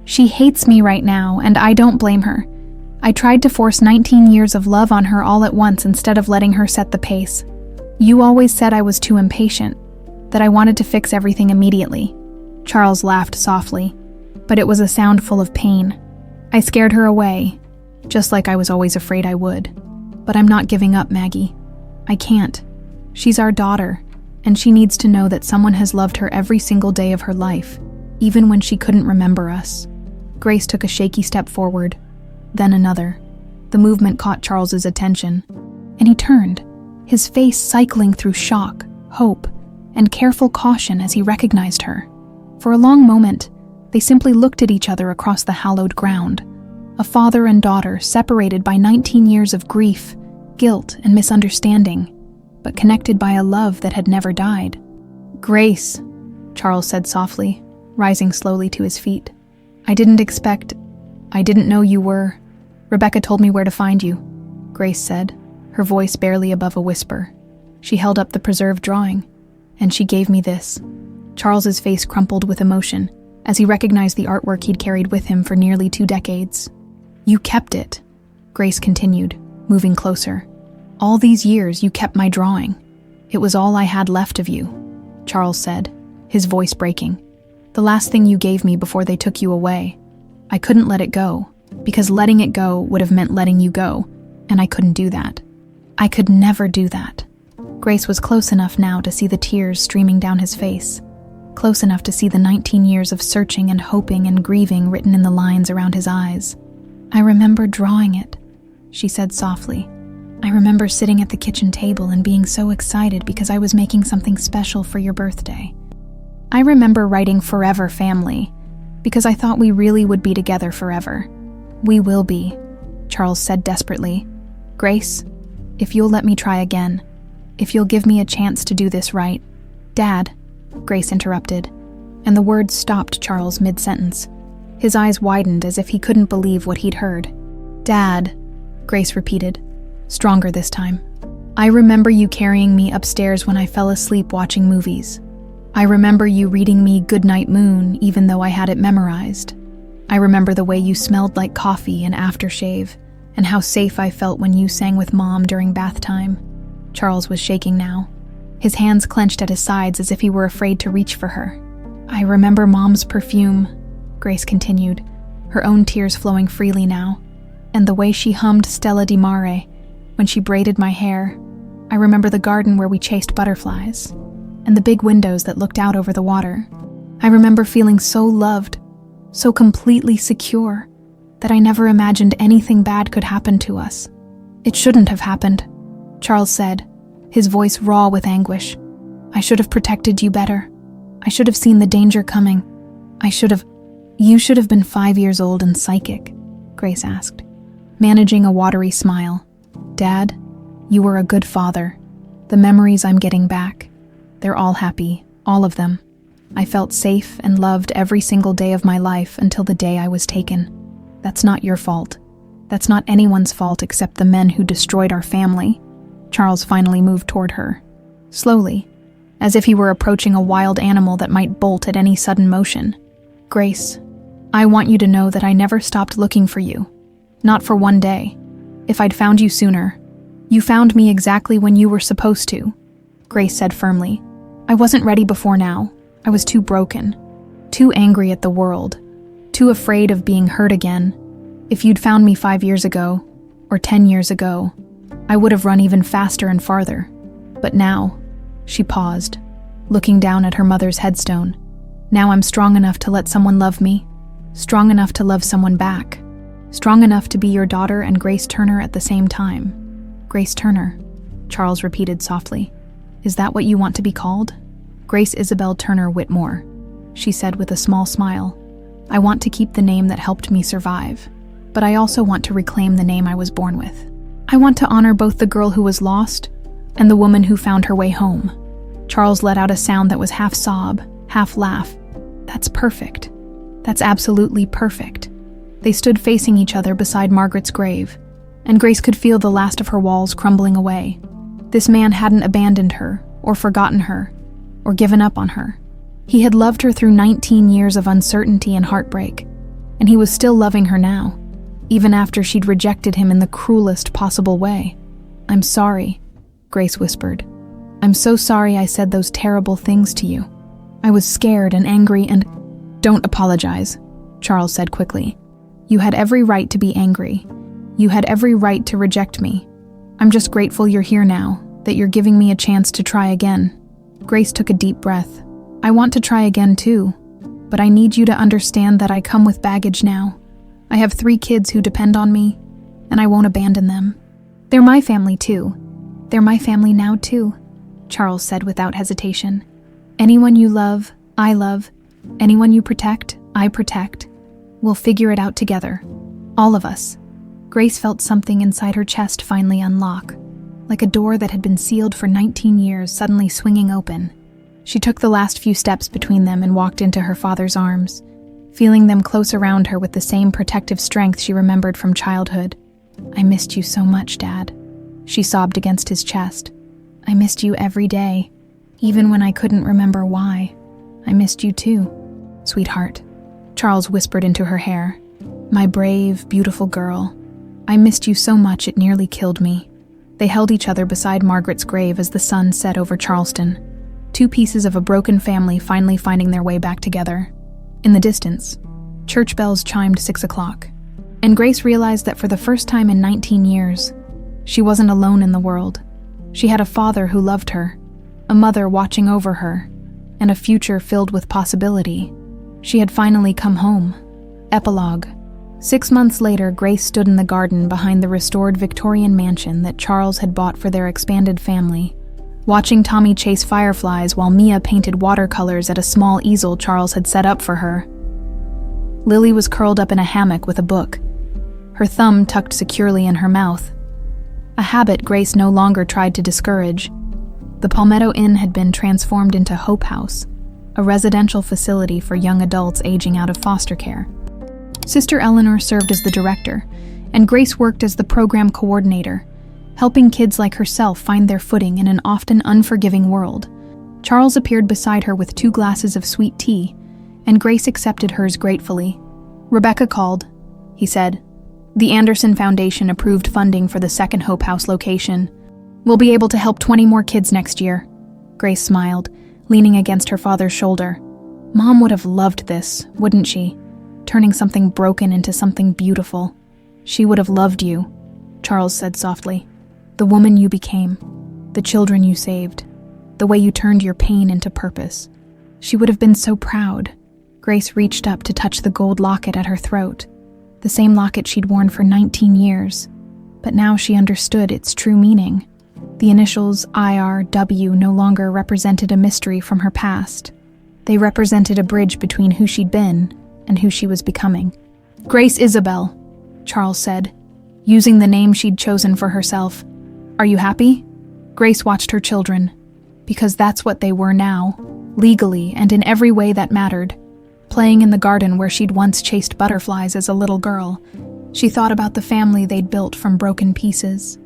Speaker 1: "She hates me right now, and I don't blame her. I tried to force 19 years of love on her all at once instead of letting her set the pace. You always said I was too impatient, that I wanted to fix everything immediately." Charles laughed softly, but it was a sound full of pain. "I scared her away, just like I was always afraid I would. But I'm not giving up, Maggie. I can't. She's our daughter, and she needs to know that someone has loved her every single day of her life, even when she couldn't remember us." Grace took a shaky step forward, then another. The movement caught Charles's attention, and he turned, his face cycling through shock, hope, and careful caution as he recognized her. For a long moment, they simply looked at each other across the hallowed ground, a father and daughter separated by 19 years of grief, guilt, and misunderstanding, but connected by a love that had never died. "Grace," Charles said softly, rising slowly to his feet. I didn't know you were. Rebecca told me where to find you," Grace said, her voice barely above a whisper. She held up the preserved drawing, and she gave me this. Charles's face crumpled with emotion as he recognized the artwork he'd carried with him for nearly 2 decades. "You kept it," Grace continued, moving closer. "All these years you kept my drawing. It was all I had left of you," Charles said, his voice breaking. "The last thing you gave me before they took you away. I couldn't let it go, because letting it go would have meant letting you go, and I couldn't do that. I could never do that." Grace was close enough now to see the tears streaming down his face, close enough to see the 19 years of searching and hoping and grieving written in the lines around his eyes. "I remember drawing it," she said softly. "I remember sitting at the kitchen table and being so excited because I was making something special for your birthday. I remember writing forever family, because I thought we really would be together forever. We will be, Charles said desperately. Grace, if you'll let me try again, if you'll give me a chance to do this right. Dad, Grace interrupted, and the words stopped Charles mid-sentence. His eyes widened as if he couldn't believe what he'd heard. Dad, Grace repeated, stronger this time. I remember you carrying me upstairs when I fell asleep watching movies. I remember you reading me Goodnight Moon even though I had it memorized. I remember the way you smelled like coffee and aftershave, and how safe I felt when you sang with Mom during bath time. Charles was shaking now. His hands clenched at his sides as if he were afraid to reach for her. I remember Mom's perfume, Grace continued, her own tears flowing freely now, and the way she hummed Stella di Mare when she braided my hair. I remember the garden where we chased butterflies, and the big windows that looked out over the water. I remember feeling so loved, so completely secure, that I never imagined anything bad could happen to us. It shouldn't have happened, Charles said, his voice raw with anguish. I should have protected you better. I should have seen the danger coming. You should have been 5 years old and psychic, Grace asked, managing a watery smile. Dad, you were a good father. The memories I'm getting back, they're all happy, all of them. I felt safe and loved every single day of my life until the day I was taken. That's not your fault. That's not anyone's fault except the men who destroyed our family. Charles finally moved toward her, slowly, as if he were approaching a wild animal that might bolt at any sudden motion. Grace, I want you to know that I never stopped looking for you. Not for one day. If I'd found you sooner. You found me exactly when you were supposed to, Grace said firmly. I wasn't ready before now. I was too broken, too angry at the world, too afraid of being hurt again. If you'd found me 5 years ago, or 10 years ago, I would have run even faster and farther. But now, she paused, looking down at her mother's headstone. Now I'm strong enough to let someone love me, strong enough to love someone back, strong enough to be your daughter and Grace Turner at the same time. Grace Turner, Charles repeated softly. Is that what you want to be called? Grace Isabel Turner Whitmore, she said with a small smile. I want to keep the name that helped me survive, but I also want to reclaim the name I was born with. I want to honor both the girl who was lost and the woman who found her way home. Charles let out a sound that was half sob, half laugh. That's perfect. That's absolutely perfect. They stood facing each other beside Margaret's grave, and Grace could feel the last of her walls crumbling away. This man hadn't abandoned her, or forgotten her, or given up on her. He had loved her through 19 years of uncertainty and heartbreak, and he was still loving her now, even after she'd rejected him in the cruelest possible way. I'm sorry, Grace whispered. I'm so sorry I said those terrible things to you. I was scared and angry and— Don't apologize, Charles said quickly. You had every right to be angry. You had every right to reject me. I'm just grateful you're here now, that you're giving me a chance to try again. Grace took a deep breath. I want to try again too, but I need you to understand that I come with baggage now. I have 3 kids who depend on me, and I won't abandon them. They're my family too. They're my family now too, Charles said without hesitation. Anyone you love, I love. Anyone you protect, I protect. We'll figure it out together. All of us. Grace felt something inside her chest finally unlock, like a door that had been sealed for 19 years suddenly swinging open. She took the last few steps between them and walked into her father's arms, feeling them close around her with the same protective strength she remembered from childhood. I missed you so much, Dad, she sobbed against his chest. I missed you every day, even when I couldn't remember why. I missed you too, sweetheart, Charles whispered into her hair. My brave, beautiful girl. I missed you so much it nearly killed me. They held each other beside Margaret's grave as the sun set over Charleston, 2 pieces of a broken family finally finding their way back together. In the distance, church bells chimed 6 o'clock, and Grace realized that for the first time in 19 years, she wasn't alone in the world. She had a father who loved her, a mother watching over her, and a future filled with possibility. She had finally come home. Epilogue. 6 months later, Grace stood in the garden behind the restored Victorian mansion that Charles had bought for their expanded family, watching Tommy chase fireflies while Mia painted watercolors at a small easel Charles had set up for her. Lily was curled up in a hammock with a book, her thumb tucked securely in her mouth. A habit Grace no longer tried to discourage. The Palmetto Inn had been transformed into Hope House, a residential facility for young adults aging out of foster care. Sister Eleanor served as the director, and Grace worked as the program coordinator, helping kids like herself find their footing in an often unforgiving world. Charles appeared beside her with 2 glasses of sweet tea, and Grace accepted hers gratefully. "Rebecca called," he said. "The Anderson Foundation approved funding for the second Hope House location. We'll be able to help 20 more kids next year." Grace smiled, leaning against her father's shoulder. Mom would have loved this, wouldn't she? Turning something broken into something beautiful. "She would have loved you," Charles said softly. "The woman you became, the children you saved, the way you turned your pain into purpose. She would have been so proud." Grace reached up to touch the gold locket at her throat, the same locket she'd worn for 19 years. But now she understood its true meaning. The initials IRW no longer represented a mystery from her past. They represented a bridge between who she'd been and who she was becoming. "Grace Isabel," Charles said, using the name she'd chosen for herself. "Are you happy?" Grace watched her children, because that's what they were now, legally and in every way that mattered. Playing in the garden where she'd once chased butterflies as a little girl, she thought about the family they'd built from broken pieces.